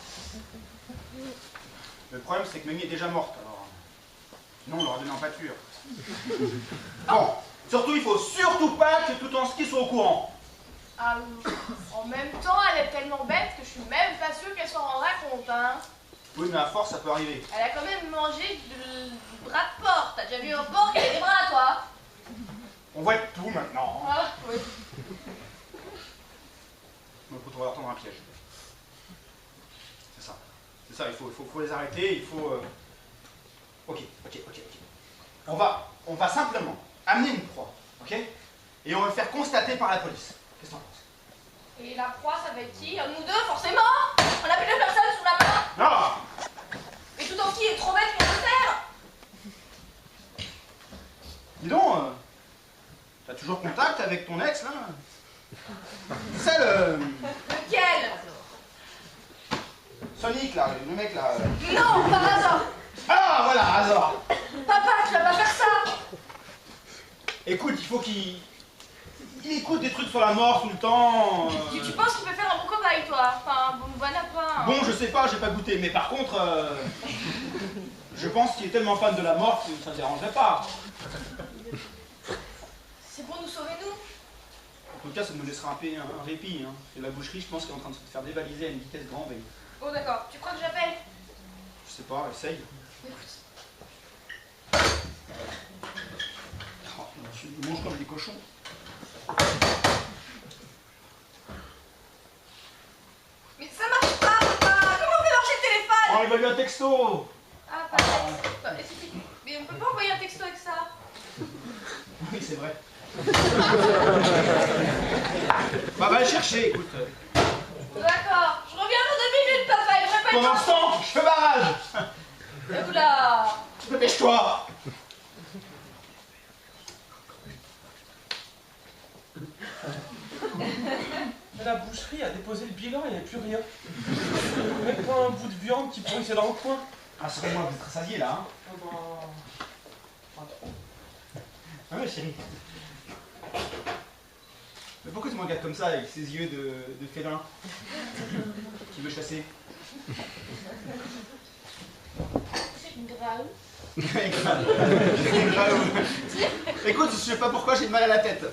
Le problème c'est que Mamie est déjà morte alors. Sinon on l'aurait donné en pâture. Bon, Surtout, il faut surtout pas que tout en ski soit au courant. Ah, en même temps, elle est tellement bête que je suis même pas sûre qu'elle s'en rendra compte, hein. Oui, mais à force, ça peut arriver. Elle a quand même mangé du bras de porc. T'as déjà vu un porc qui a des bras, toi? On voit tout maintenant. Ah, oui. Donc, on va leur tendre un piège. C'est ça. C'est ça, il faut les arrêter, il faut... Ok. On va simplement amener une proie, ok? Et on va le faire constater par la police. Qu'est-ce que t'en penses? Et la proie, ça va être qui? Nous deux, forcément. On a plus de personne sous la main. Non! Et tout en qui est trop bête pour le faire. Dis donc, t'as toujours contact avec ton ex, là? C'est le... Lequel? Sonic, là, le mec, là. Non, par hasard. Ah, voilà, hasard. Papa, tu vas pas faire ça. Écoute, il faut qu'il... Il écoute des trucs sur la mort tout le temps. Tu penses qu'il peut faire un bon cobaye, toi? Enfin, bon lapin. Bon, je sais pas, j'ai pas goûté, mais par contre... je pense qu'il est tellement fan de la mort que ça ne dérangerait pas. C'est pour nous sauver, nous? En tout cas, ça nous laissera un répit. Hein. Et la boucherie, je pense qu'elle est en train de se faire dévaliser à une vitesse grand V. Oh, d'accord. Tu crois que j'appelle? Je sais pas, essaye. Oh, ils mangent comme des cochons. Mais ça marche pas, papa. Comment on fait marcher le téléphone? Oh, il va lui un texto. Ah, pardon. Mais on peut pas envoyer un texto avec ça. Oui, c'est vrai. Bah, va le chercher, écoute. D'accord. Je reviens dans 2 minutes, papa. Il devrait pas être... Pendant ce temps, je fais barrage. Oula. Dépêche-toi. La boucherie a déposé le bilan, il n'y avait plus rien. Même pas un bout de viande qui pourrissait dans le coin. Ah, c'est moi, vous êtes rassasié, là, hein. Ah bah... pas trop. Ah oui, chérie. Mais pourquoi tu me regardes comme ça, avec ces yeux de félin qui veut chasser? C'est une grave. Écoute, je sais pas pourquoi j'ai mal à la tête.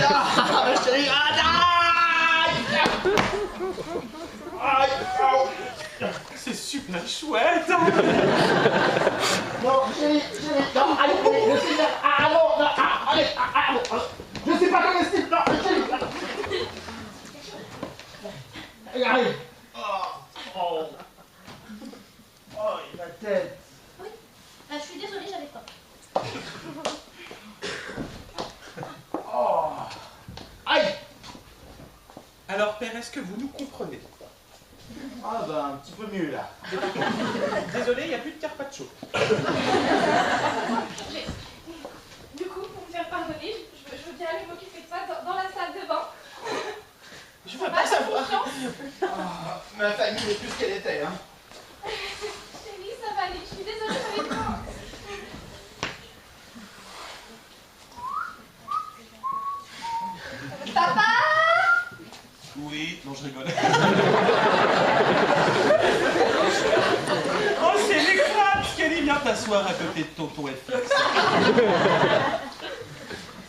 Ah, ma chérie, aïe, C'est super chouette. non, chérie, non, allez, le Seigneur, non, allez, je sais pas comestible, non, chérie. Allez. Oh, ma tête. Oui. Ah, je suis désolée, j'avais pas. Oh. Aïe. Alors père, est-ce que vous nous comprenez? Ah bah un petit peu mieux là. Désolé, il n'y a plus de carpaccio. Du coup, pour me faire pardonner, je veux bien aller m'occuper de ça dans la salle de bain. Je veux pas savoir. Ah, ma famille n'est plus ce qu'elle était, hein. Chérie, ça va aller. Je suis désolée, j'avais pas. Papa! Oui, non, je rigole. Oh, c'est l'éclate! Kelly, viens t'asseoir à côté de tonton FX.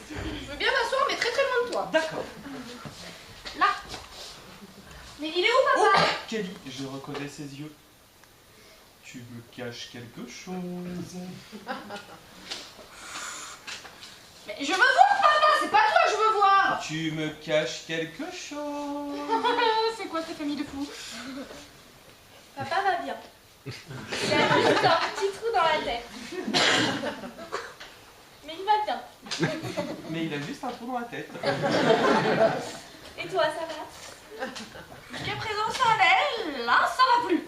Je veux bien m'asseoir, mais très très loin de toi. D'accord. Là. Mais il est où, papa? Kelly, je reconnais ses yeux. Tu me caches quelque chose. Mais je veux voir, papa! C'est pas toi que je veux voir! Tu me caches quelque chose. C'est quoi cette famille de fous? Papa va bien. Il a juste un petit trou dans la tête. Mais il va bien. Mais il a juste un trou dans la tête. Et toi, ça va? Jusqu'à présent, ça allait. Là, ça va plus.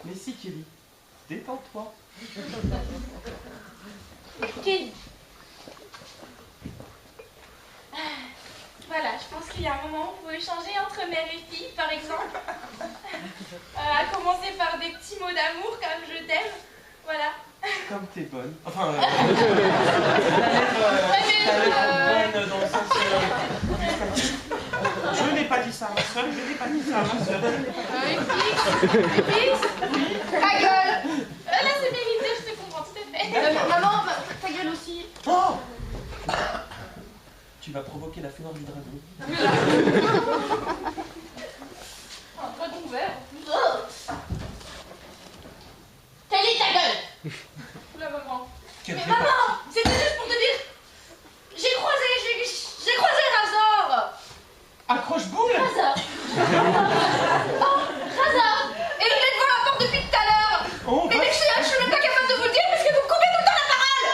Mais si, Kelly, détends-toi. Kelly. Voilà, je pense qu'il y a un moment où il faut échanger entre mère et fille, par exemple. À commencer par des petits mots d'amour comme je t'aime. Voilà. Comme t'es bonne. Enfin, Ouais, mais, t'as l'air bonne dans le sens... Je n'ai pas dit ça à ma soeur, je n'ai pas dit ça à ma soeur. Fix, ta gueule. Là, c'est mérité, je te comprends tout à fait. Maman, ta gueule aussi. Oh tu vas provoquer la fureur du dragon. Un dragon vert. Quelle est ta gueule? Oula, maman. Quelle Mais répartie. maman, c'était juste pour te dire. J'ai croisé Razor. Accroche-boule. Razor. Oh, Razor. Et le mec devant la porte depuis tout à l'heure. On Mais va... je suis même pas capable de vous le dire parce que vous me coupez tout le temps la parole.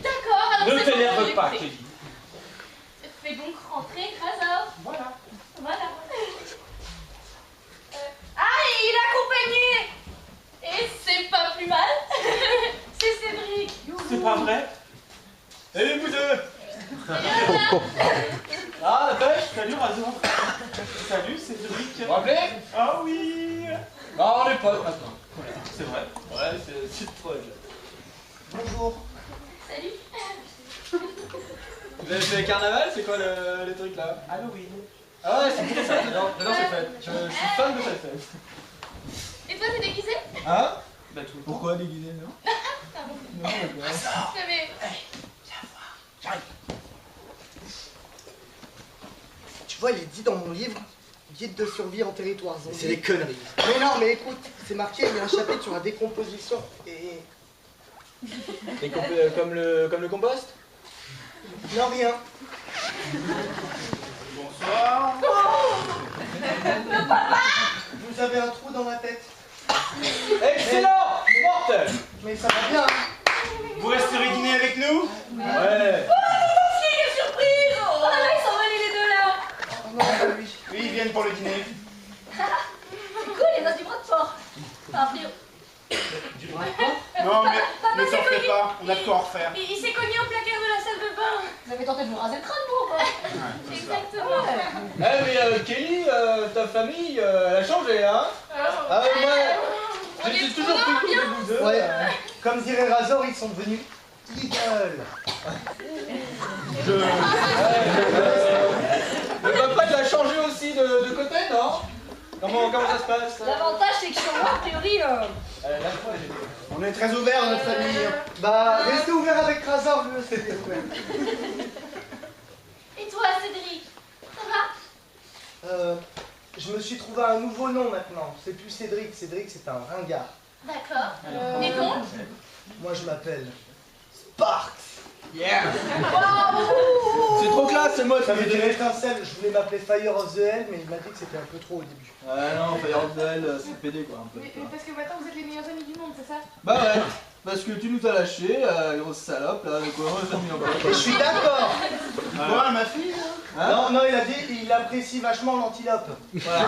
D'accord, alors Ne c'est bon, t'énerve j'ai pas, écouté. Kelly. Fais donc rentrer Razor. Voilà. Voilà. Ah, et il est accompagné. Et c'est pas plus mal. C'est Cédric. C'est pas vrai? Salut vous deux. Ah, la pêche. Salut, Razor. Salut, Cédric. Vous vous rappelez? Ah oui. Non, on est potes maintenant. Voilà, c'est vrai. Ouais, c'est trop bien. Bonjour. Salut. Vous avez fait le carnaval? C'est quoi les trucs là? Halloween. Ah ouais, c'est très ça. J'adore cette fête. Je suis fan de cette fête. Et toi, t'es déguisé? Hein? Bah, tout le temps. Pourquoi déguisé, non? Non, d'accord. J'avais... Tu vois, il est dit dans mon livre, guide de survie en territoire zombie. C'est des conneries. Mais non, mais écoute, c'est marqué, il y a un chapitre sur la décomposition. Et... Et comme le compost? Non, rien. Bonsoir. Vous avez un trou dans la tête. Excellent! Mortel! Mais ça va bien. Vous resterez dîner avec nous? Ouais. Quelle surprise! Oh là là, ils sont mêlés les deux là! Oh non, bah oui. Oui, ils viennent pour le dîner. C'est cool, les noces du bras de fort. Enfin, Fléau. Non, mais Papa ne t'en s'est fais cogné. pas, on a de quoi en refaire. Il s'est cogné au placard de la salle de bain. Vous avez tenté de vous raser le crâne, vous, ou pas? Exactement. Eh mais Kelly, ta famille, elle a changé, hein? Ah ouais, moi, On j'ai est toujours trop cru que bien. vous deux. Ouais, comme dirait Razor, ils sont devenus idioles. Le papa, il a changé aussi de côté, non? Comment ça se passe? L'avantage, c'est que sur moi, a priori, On est très ouverts dans notre famille. Bah, restez ouverts avec Razor, lui, c'était ouvert. Et toi, Cédric? Ça va? Je me suis trouvé un nouveau nom maintenant. C'est plus Cédric. Cédric, c'est un ringard. D'accord. Et donc? Moi, je m'appelle Sparks. Yeah! C'est trop classe, c'est moi, Ça veut dire étincelle. Je voulais m'appeler Fire of the Hell, mais il m'a dit que c'était un peu trop au début. Ouais, non, Fire of the Hell, c'est pédé quoi, un peu. Mais parce que maintenant vous êtes les meilleurs amis du monde, c'est ça? Bah ouais, parce que tu nous as lâché, grosse salope, là, de quoi on s'est mis en Et je suis d'accord. Voilà, ma fille. Hein? Non, non, il a dit qu'il apprécie vachement l'antilope. Voilà.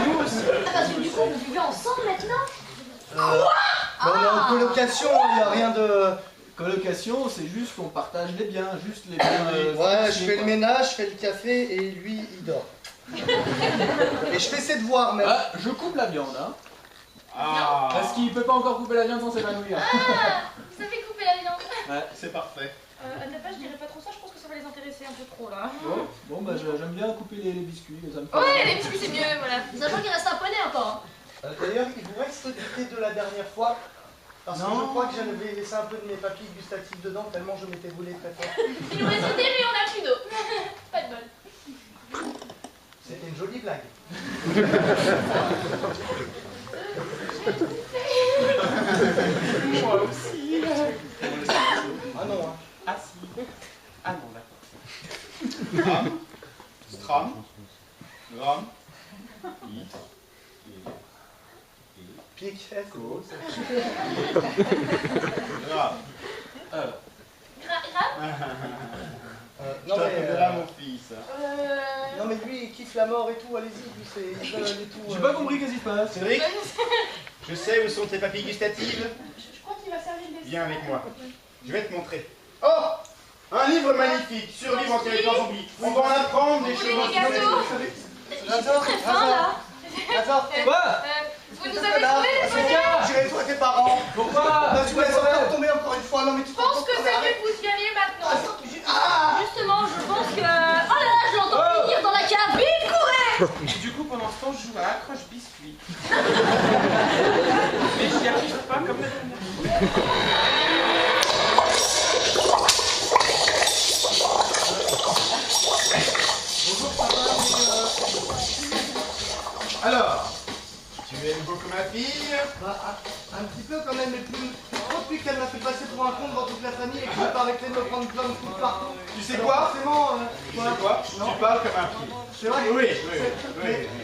Nous aussi. ah, parce que du coup, vous vivez ensemble maintenant? Bah, on est en colocation, il n'y a rien de... Colocation, c'est juste qu'on partage les biens, juste les biens. Ouais, je financiers, fais le quoi. ménage, je fais le café et lui, il dort. Et je fais ses devoirs même. Ah, je coupe la viande, hein. Ah, Parce qu'il peut pas encore couper la viande sans s'évanouir. Ah! Vous savez couper la viande? Ouais. c'est parfait. Napa, je dirais pas trop ça, je pense que ça va les intéresser un peu trop là. Bon bah j'aime bien couper les biscuits, ça me fait. Ouais, les biscuits c'est mieux, voilà. Sachant qu'il reste un poney encore. D'ailleurs, il vous reste du thé de la dernière fois. Parce que Non. je crois que j'avais laissé un peu de mes papilles gustatives dedans, tellement je m'étais roulé très fort. Il nous reste du thé, mais on a plus d'eau. Pas de bol. C'était une jolie blague. Moi aussi. Ah non, hein. Ah si. Ah non, d'accord. Gram, stram, gram, litre, Pique, c'est beau. grave. Grave? Je Non, mais, t'appellerai mon fils. non mais lui il kiffe la mort et tout, allez-y, lui c'est il vole et tout. J'ai pas compris qu'est-ce qui se passe. Cédric, je sais où sont tes papilles gustatives. Je crois qu'il va servir le dessert. Viens avec moi. Je vais te montrer. Oh! Un livre magnifique, Survivre en territoire zombie. On va en apprendre des Vous choses. voulez des gâteaux? Razor, Très fin là. Razor, Quoi? Vous nous avez trouvé les poneys? j'irai toi tes parents. Pourquoi? Là, tu me laisses encore tomber encore une fois, non mais tu Je pense que c'est mieux que vous y alliez maintenant. Justement, je pense que... Oh là là, je l'entends finir dans la cave. Vite, courez! Du coup, pendant ce temps, je joue à accroche biscuit. Mais j'y arrive pas comme la dernière fois. Alors, tu aimes beaucoup ma fille? Bah, un petit peu quand même, mais plus trop depuis qu'elle m'a fait passer pour un con devant toute la famille et que je vais pas arrêter de me prendre plein de coups partout. Tu sais quoi? Forcément, Tu sais quoi? Tu parles comme un fille. c'est vrai. Oui,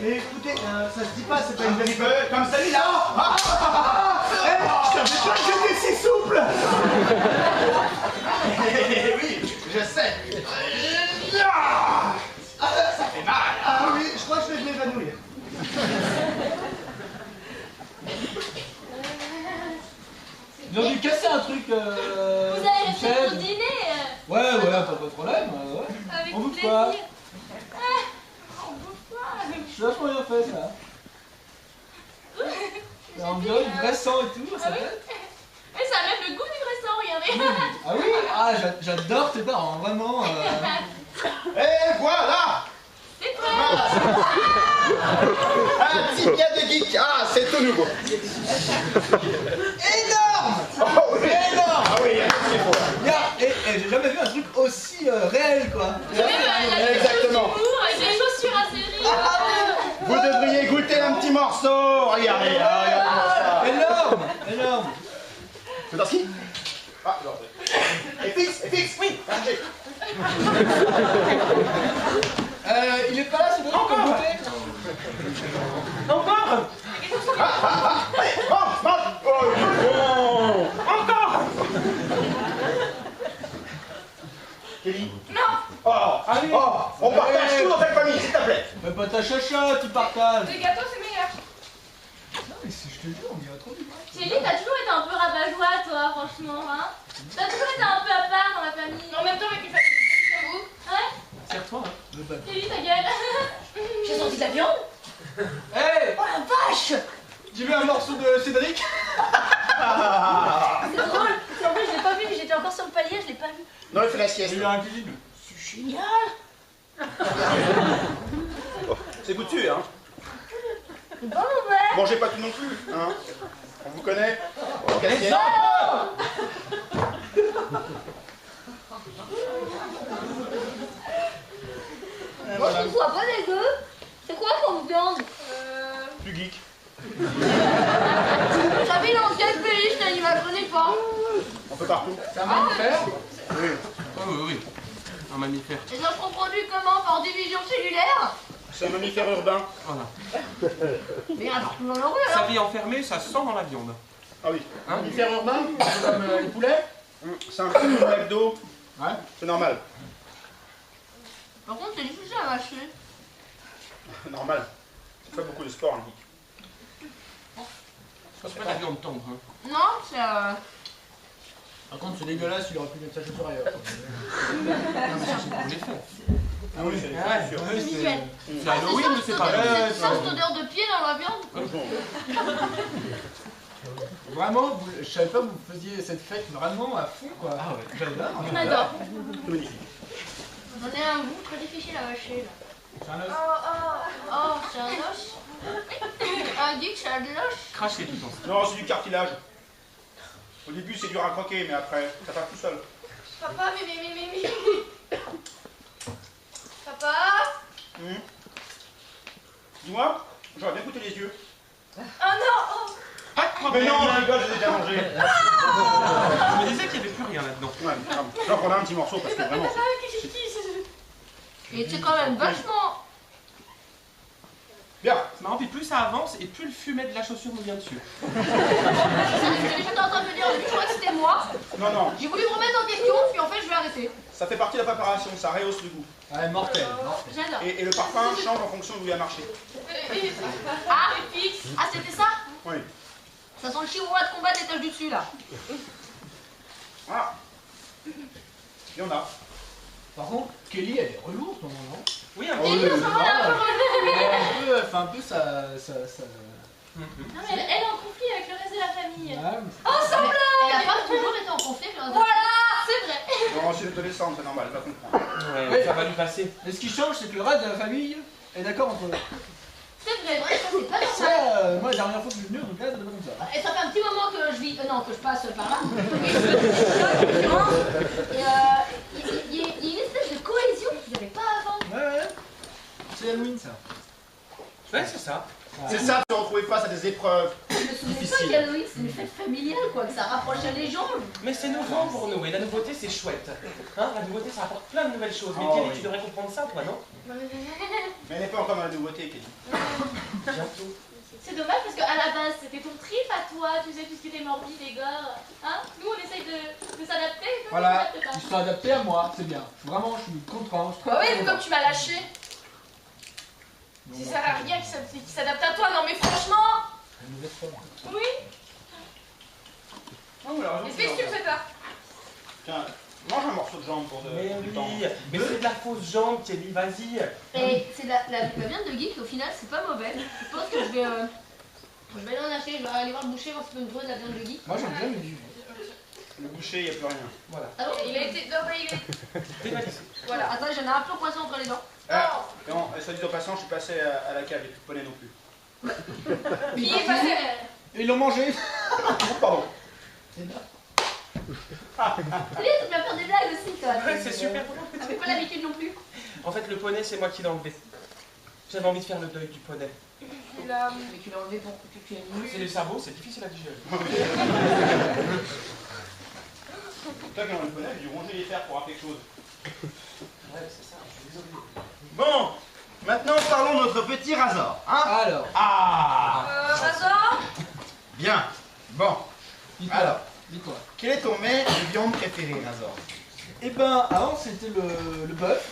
Mais écoutez, ça se dit pas, c'est pas Un une petit vérité. peu comme celui-là. Je savais pas que j'étais si souple. Oui, je sais. Ça fait mal. Ah oui, je crois que je vais m'évanouir. Ils ont dû casser un truc. Vous avez resté Michel. pour dîner Ouais, pas de problème. Ouais. avec On bouffe plaisir. quoi? On bouffe pas. C'est vachement bien fait ça. On dirait du vrai sang et tout, ça Ah oui. fait. Mais ça a même le goût du vrai sang, regardez. Ah oui, j'adore tes parents, vraiment. Et voilà. C'est toi. Un tibia de geek. Ah, c'est tout nouveau. Énorme. Oh oui. Énorme. Ah oui, c'est beau. Et j'ai jamais vu un truc aussi réel quoi. J'ai même la Exactement. avec des chaussures à serrer. Vous devriez goûter un petit morceau. Regardez, regardez Énorme. c'est ainsi. Ah, non. Et fixe, oui, rangez. Il est pas là, c'est bon pour goûter. Encore. Allez, mange. Oh, il est bon. Encore. Kelly. Non. Oh, Allez. oh, on partage tout dans cette famille, s'il te plaît. Mais pas ta chacha, tu partages. Les gâteaux, c'est meilleur. Non mais si je te jure, on dirait trop du mal. Chérie, t'as toujours été un peu rabat-joie, toi, franchement, hein. T'as toujours été un peu à part dans la famille. En même temps, avec une famille comme vous. Ouais. Serre-toi, hein. Le bâton. Chérie, ta gueule. J'ai senti de la viande. Hey, Oh la vache! j'ai vu un morceau de Cédric. C'est drôle. C'est en vrai, je l'ai pas vu, mais j'étais encore sur le palier, je l'ai pas vu. Non, il fait la sieste. J'ai eu un cuisine. C'est génial. C'est goûtu, hein. C'est pas mauvais. Mangez pas tout non plus, hein. On vous connaît. Cassier. Moi, je trouve ça pas dégueu. C'est quoi comme viande? Plus geek. J'avais l'ancienne playlist, il m'a connaît pas. On peut partout. C'est un mammifère. Oui. Oui. Un mammifère. Et ça se reproduit comment? Par division cellulaire? C'est un mammifère urbain. Voilà. Mais alors, tout dans le rue Sa alors. vie enfermée, ça sent dans la viande. Ah oui. Hein? Mammifère urbain, comme les poulets. C'est un peu comme le McDo. Ouais. C'est normal. Par contre, c'est difficile à mâcher. Normal. On fait beaucoup de sport, un geek. C'est pas de la viande tendre. Hein. Non, c'est Par contre, c'est dégueulasse, il aurait pu mettre sa chaussure ailleurs. On les fait. Ah oui, c'est sûr. Ouais, visuel. C'est Halloween, mais c'est pas vrai. C'est ça, cette odeur de pied dans la viande. Vraiment, je savais pas que vous faisiez cette fête vraiment à fond quoi. Ah ouais. J'adore. On adore. C'est magnifique. J'en ai un goût très difficile à mâcher là. C'est un os. Oh, c'est un os. Un geek, c'est un os. Cracher tout ensemble. Non, c'est du cartilage. Au début, c'est dur à croquer, mais après, ça part tout seul. Papa, mais. Papa. Dis-moi, j'aurais bien goûté les yeux. Oh non. Mais non, je rigole, je les ai déjà mangés. Je me disais qu'il n'y avait plus rien là-dedans. Ouais, j'en prendrai un petit morceau parce que vraiment. Et c'est quand même vachement. Bien. C'est marrant, puis plus ça avance et plus le fumet de la chaussure me vient dessus. J'étais en train de me dire au début, je crois que c'était moi. Non, J'ai voulu me remettre en question, puis en fait, je vais arrêter. ça fait partie de la préparation, ça rehausse le goût. Ouais, mortel. J'adore. Et le parfum change en fonction d'où il a marché. Ah, c'était ça? Oui. Ça sent le chihuahua de combat d'étage du dessus là. Voilà. Il y en a. Par contre, Kelly, elle est relou en ce moment, non? Oui, un Oh, petit oui, peu. c'est marrant. Elle fait un peu ça. Non, mais elle est en conflit avec le reste de la famille. Ouais, Elle a pas toujours été en conflit avec le reste de la famille. C'est vrai. Non, c'est une adolescente, c'est normal, elle va comprendre. Ouais, ça va lui passer. mais ce qui change, c'est que le reste de la famille est d'accord entre eux. C'est vrai, ça c'est pas normal. Ça, moi, la dernière fois que je suis venu, en tout cas, c'était pas comme ça. Et ça fait un petit moment que je vis, non, que je passe par là. Et il y a une espèce de cohésion qu'il n'y avait pas avant. Ouais. C'est Halloween, ça. Ouais, c'est ça. C'est ça, se retrouver face à des épreuves. Je me souvenais pas Difficile. qu'Halloween c'est une fête familiale, quoi, que ça rapprochait les gens. Mais c'est nouveau pour nous, et la nouveauté c'est chouette. Hein, la nouveauté ça apporte plein de nouvelles choses. Mais Oh, Kelly, oui. tu devrais comprendre ça, toi, non? Mais elle n'est pas encore dans la nouveauté, Kelly. Bientôt. C'est dommage parce qu'à la base c'était ton trip à toi, tu faisais tout ce qui était morbide et gore. Hein? Nous on essaye de s'adapter, toi, Voilà, tu t'adaptes pas. ils sont adaptés à moi, c'est bien. Vraiment, je suis content. Bah oui, mais comme tu m'as lâché. Ça sert à rien qui s'adapte à toi, non mais franchement. Oui. Oh, alors, Explique ce que tu me fais peur. Tiens, mange un morceau de jambe pour Mais du temps. oui, mais c'est de la fausse jambe, Kelly, vas-y. Et c'est la viande de geek, au final, c'est pas mauvais. Je pense que je vais aller en acheter, je vais aller voir le boucher, voir s'il peut me trouver de la viande de geek. Moi, j'aime bien le jus. Le boucher, il n'y a plus rien. Voilà. Ah bon Il a été. Non, mais il est. Dévalisé. Voilà, attends, j'en ai un peu coincé entre les dents. Ah, non, soit dit en passant, je suis passé à la cave, il n'y a plus de poney non plus. Qui est passé. Ils l'ont mangé. Pardon. Allez, tu vas faire des blagues aussi, toi. Ouais, c'est super. T'avais pas l'habitude non plus. En fait, le poney, c'est moi qui l'ai enlevé. J'avais envie de faire le deuil du poney. Il a. Mais tu l'as enlevé pour que tu aies C'est les cerveaux, c'est difficile à digérer. Toi qui as le poney, j'ai dû ronger les fers pour avoir quelque chose. Ouais, c'est ça, je suis désolé. Bon, maintenant parlons de notre petit Razor. Hein? Alors, Ah, Razor. bien. Bon, dis-toi. alors, Dis-toi. quel est ton mets de viande préféré, Razor? Eh ben, avant, c'était le bœuf.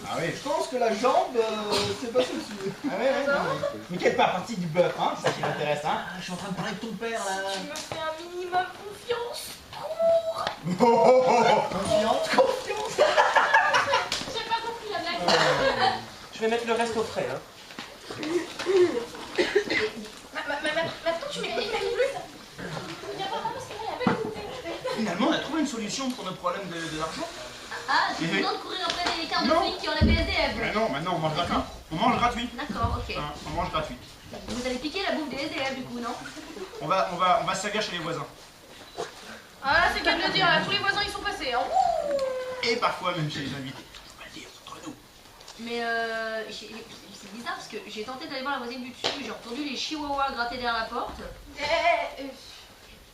Ah oui. Je pense que la jambe, c'est pas celui-ci. Ah ouais, ouais, non, mais quelle partie du bœuf, hein? C'est ça qui m'intéresse, hein? Je suis en train de parler de ton père, Tu me fais un minimum confiance. Confiance. J'ai pas compris la blague. Je vais mettre le reste au frais. Hein. Maintenant tu m'écoutes même plus. Il n'y a pas vraiment ce qu'elle avait écouté. Finalement, on a trouvé une solution pour nos problèmes de l'argent. Ah, c'est content de courir après des cartes de Non. flics qui ont la BSDF. Mais non, maintenant on mange gratuit. On mange gratuit. D'accord, ok. Hein, on mange gratuit. Vous allez piquer la bouffe des SDF du coup, non? On va se servir chez les voisins. Ah là c'est qu'à me le dire, là, tous les voisins ils sont passés. Hein. Et parfois même chez les invités. Faut pas le dire, c'est entre nous. Mais c'est bizarre parce que j'ai tenté d'aller voir la voisine du dessus, j'ai entendu les chihuahuas gratter derrière la porte.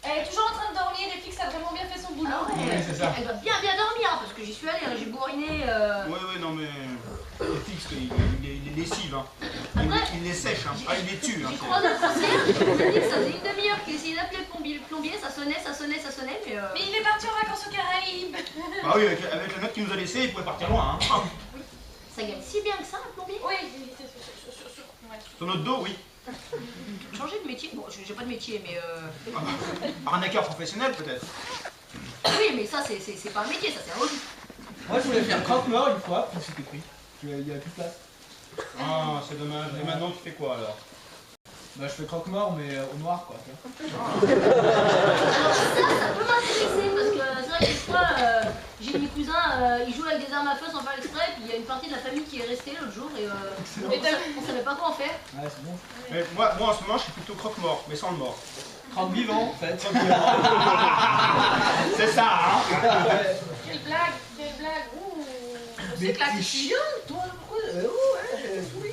Elle est toujours en train de dormir, Netflix a vraiment bien fait son boulot. Ah ouais, Oui, c'est ça. elle doit bien dormir hein, parce que j'y suis allée, hein, j'ai bourriné. Ouais, non mais. Le fixe, il les lessive, hein. Après, Il les sèche, hein. Ah, il les tue, hein. J'ai croisé un concierge qui nous a dit que ça faisait une demi-heure qu'il essayait d'appeler le plombier, ça sonnait, mais Mais il est parti en vacances aux Caraïbes. Ah oui, avec la note qu'il nous a laissée, il pouvait partir loin, hein. ça gagne si bien que ça un plombier. Oui, Sur notre dos, oui. Changer de métier, bon j'ai pas de métier mais Ah bah, arnaqueur professionnel, peut-être. oui mais ça c'est pas un métier, ça c'est un hobby. Moi, je voulais faire croque-mort une fois, puis c'était pris. Il y avait plus de place. Ah, c'est dommage. Et maintenant, tu fais quoi, alors? Bah, je fais croque-mort, mais au noir, quoi. tu vois. Alors ça peut m'intéresser parce que c'est vrai que des fois j'ai mes cousins, ils jouent avec des armes à feu sans faire exprès, puis il y a une partie de la famille qui est restée l'autre jour et on savait pas quoi en faire. Ouais, c'est bon. Mais moi, en ce moment, je suis plutôt croque-mort, mais sans le mort. Croque vivant, en fait. C'est ça, hein? quelle blague. Ouh, Mais c'est classe t'es ici. chiant, toi, pourquoi ouais, oui.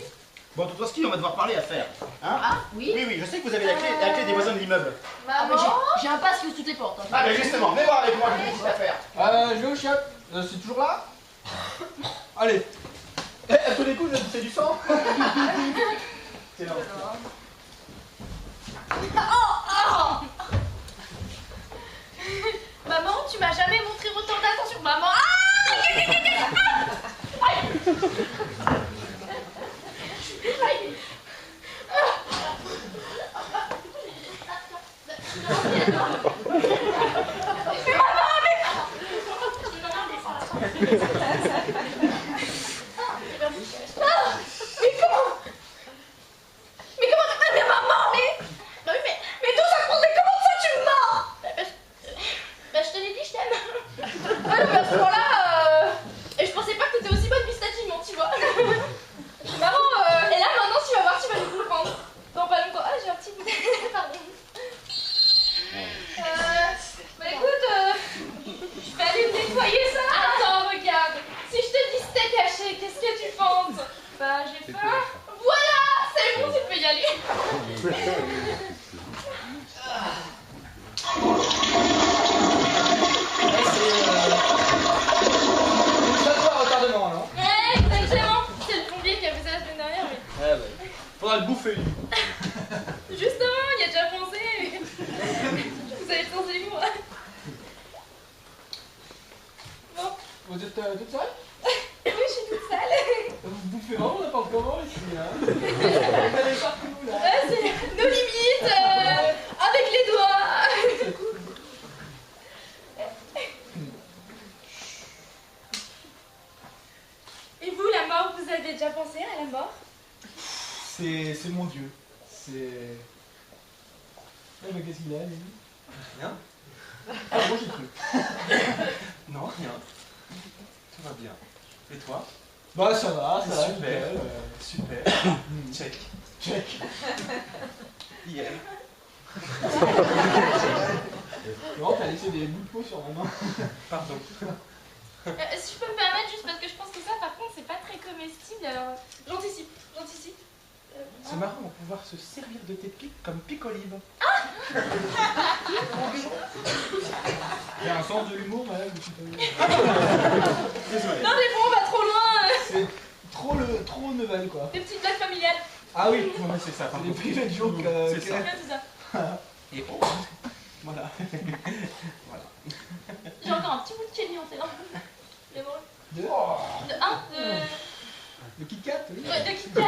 Bon, tout ce qui, on va devoir parler à faire. Hein? Ah oui. Oui, je sais que vous avez la clé des voisins de l'immeuble. Ah bah Maman. j'ai un pass qui ouvre toutes les portes. Hein. Ah, mais justement, venez voir avec moi, j'ai des choses à faire. Je vais au chiottes. C'est toujours là? Allez. Eh, à tous les coups, c'est du sang. C'est là. Maman, tu m'as jamais montré autant d'attention. Maman. Mais d'où ça prend des commandes ça tu me mords? Bah je te l'ai dit, je t'aime. Ouais, mais à ce moment-là, et je pensais pas que t'étais aussi bonne pistachimon, tu vois. C'est marrant, et là maintenant tu vas voir, tu vas nous comprendre. Dans pas longtemps. Ah, j'ai un petit bout de... Pardon. Bah écoute, je vais aller me nettoyer ça. Attends, regarde. Si je te dis steak haché, qu'est-ce que tu penses? Bah j'ai faim. Voilà, c'est bon, tu peux y aller. Faudra le bouffer, lui. Justement, il y a déjà pensé. Vous avez le sens de l'humour. Bon. Vous êtes toute seule? Oui, je suis toute seule. Vous bouffez vraiment n'importe comment ici, hein? Vous allez partout, là. C'est nos limites, avec les doigts. Et vous, la mort, vous avez déjà pensé à la mort? C'est mon Dieu. C'est... Ah, mais qu'est-ce qu'il a, lui? Rien. Ah, moi j'ai cru. Non, rien. Tout va bien. Et toi? Bah ça va, super. Super. Check. Check. Hier. Non, t'as laissé des bouts de peau sur ma main. Pardon. Si je peux me permettre, juste parce que je pense que ça, par contre, c'est pas très comestible, alors... J'anticipe. C'est marrant, on va pouvoir se servir de tes pics comme pic-olive. Il y a un sens de l'humour, madame. Désolé. Non, mais bon, on va trop loin. C'est trop Neuval, quoi. Des petites blagues familiales. Ah oui, non, mais c'est ça. C'est des private jokes. C'est ça. C'est ça. Et oh, voilà. Voilà. J'ai encore un petit bout de Kelly en tête. Mais bon. De Le Kit Kat, oui. Ouais, de Kit Kat.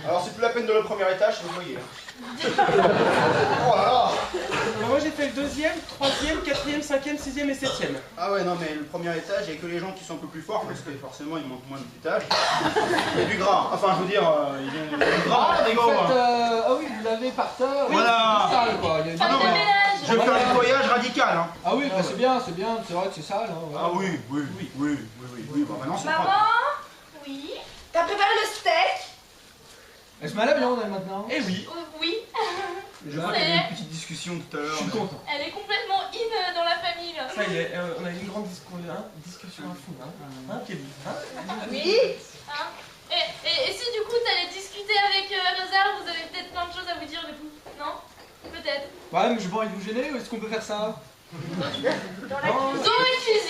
Alors c'est plus la peine de le premier étage, vous voyez. Oh là là. Moi j'ai fait le 2e, 3e, 4e, 5e, 6e et 7e. Ah ouais, non mais le premier étage, il n'y a que les gens qui sont un peu plus forts, parce que forcément il manque moins d'étages. Il y a du gras, enfin je veux dire, il y a du gras, des gros. Ah oui, vous l'avez par terre. Voilà. C'est sale, quoi. Il y a Femme une- de mais- ménage. Je vais faire un nettoyage radical, hein. Ah oui, bah, c'est bien, c'est vrai que c'est sale. Hein, ouais. Ah oui, bon maintenant c'est Maman? propre. Oui. T'as préparé le steak? Elle se met à la viande, elle, maintenant. Eh oui. Oui. Je vois qu'il y avait une petite discussion tout à l'heure. Je suis mais- content. Elle est complètement in dans la famille, là. Ça y est, on a eu une grande discussion à fou, hein, Kelly, hein? Oui. Hein? Et si du coup t'allais discuter avec Reza, vous avez peut-être plein de choses à vous dire du coup, non? Peut-être. Ouais, mais j'ai pas envie de vous gêner, est-ce qu'on peut faire ça? Dans la cuisine.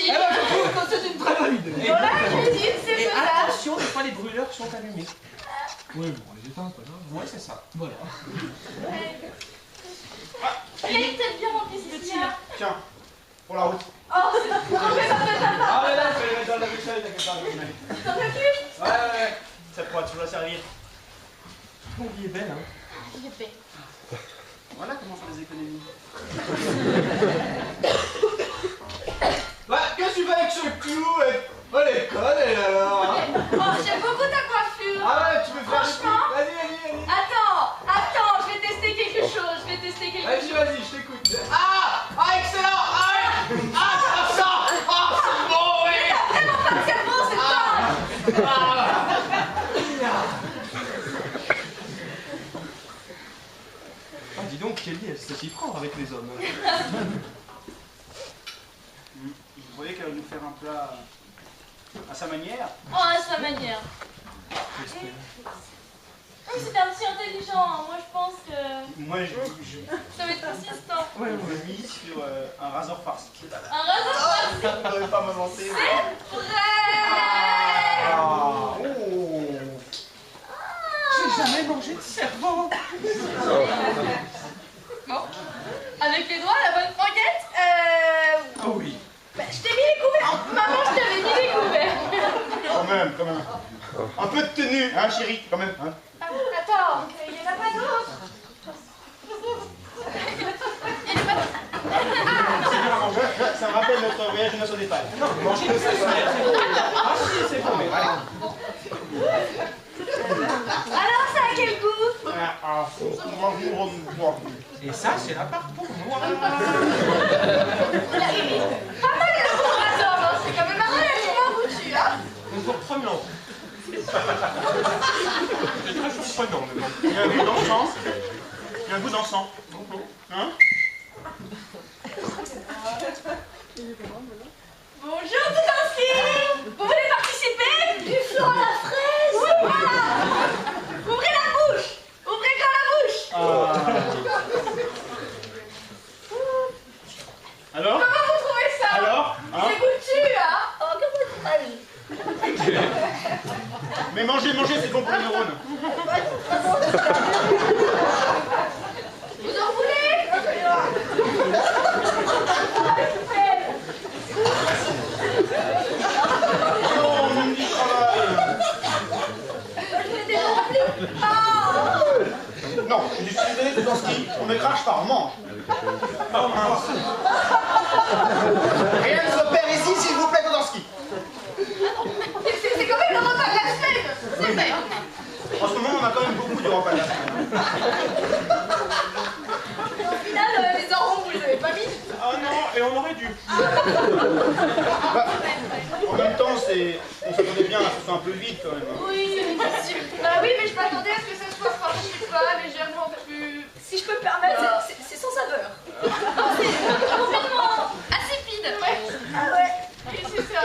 Eh ben, je trouve que c'est une très bonne idée. Dans la cuisine, c'est Et faisable. attention, des fois les brûleurs sont allumés. Oui, bon, on les éteint, c'est pas grave. Ouais, c'est ça. Voilà. Elle t'a bien rempli ce tien. Tiens, pour la route. Oh, c'est parfait, parfait. Ah, mais là, je vais le mettre dans la vaisselle, t'inquiète pas. Tu t'en occupes? Ouais. Ça pourra toujours la servir. Ton vie est belle, hein. Il est fait. Voilà comment on fait les économies. Bah, qu'est-ce que tu fais avec ce clou? Oh, les connes, elle, alors, hein? Oh, j'aime beaucoup ta coiffure. Ah ouais, tu veux faire des Franchement. trucs? Vas-y. Attends, je vais tester quelque chose. Vas-y, je t'écoute. Ah, excellent. Ça, c'est bon, oui. C'est bon, c'est pas. Ah, dis donc, Kelly, elle sait s'y prendre avec les hommes. Vous voyez qu'elle va nous faire un plat à sa manière. Oh, à sa manière. C'est un petit intelligent, hein. Moi je pense que Moi ça va être consistant. je mise sur un rasoir farci. Un rasoir farci. Vous n'aurez pas m'inventer. Vrai. J'ai jamais mangé de cerveau. Bon. Avec les doigts, la bonne franquette. Ah oui. Bah, je t'ai mis les couverts. Maman, je t'avais mis les couverts. Quand même. Un peu de tenue, hein chérie, quand même. Hein. Attends, il n'y en a pas d'autres. Ça me rappelle notre voyage de noces au départ. Manger de ça, ah si, c'est bon, mais voilà. Alors, ça a quel goût? Et ça, c'est la part pour moi. Pas mal de restaurateurs, hein. C'est quand même relativement goûtu, hein. On se reprenant. C'est très surprenant, mais bon. Il y a un goût d'encens. Il y a un goût d'encens. Hein? Bonjour Nancy. Vous voulez participer? Du flan à la fraise. Oui, voilà. Ouvrez la bouche. Ouvrez grand la bouche. Alors? Comment vous trouvez ça? Alors? Hein? C'est goûtu, hein? Oh, comment vous allez? Mais mangez, c'est bon pour les neurones. Vous en voulez? Non, on me dit travail. Non, je suis désolé, Tutanski, on ne crache pas, on mange. Oh mince. Rien ne se perd ici, s'il vous plaît, Tutanski. C'est quand même le repas de la semaine. C'est vrai. En ce moment, on a quand même beaucoup de repas de la semaine. Au final, les oranges, vous les avez pas mis? Ah non, et on aurait dû. Bah, en même temps, on s'attendait bien à ce que ce soit un peu vide quand même. Hein. Oui, c'est sûr. Bah oui, mais je m'attendais à ce que ça soit franchi, pas légèrement plus... Si je peux me permettre, c'est sans saveur. C'est complètement insipide. Ouais. Ah ouais. Oui, c'est ça.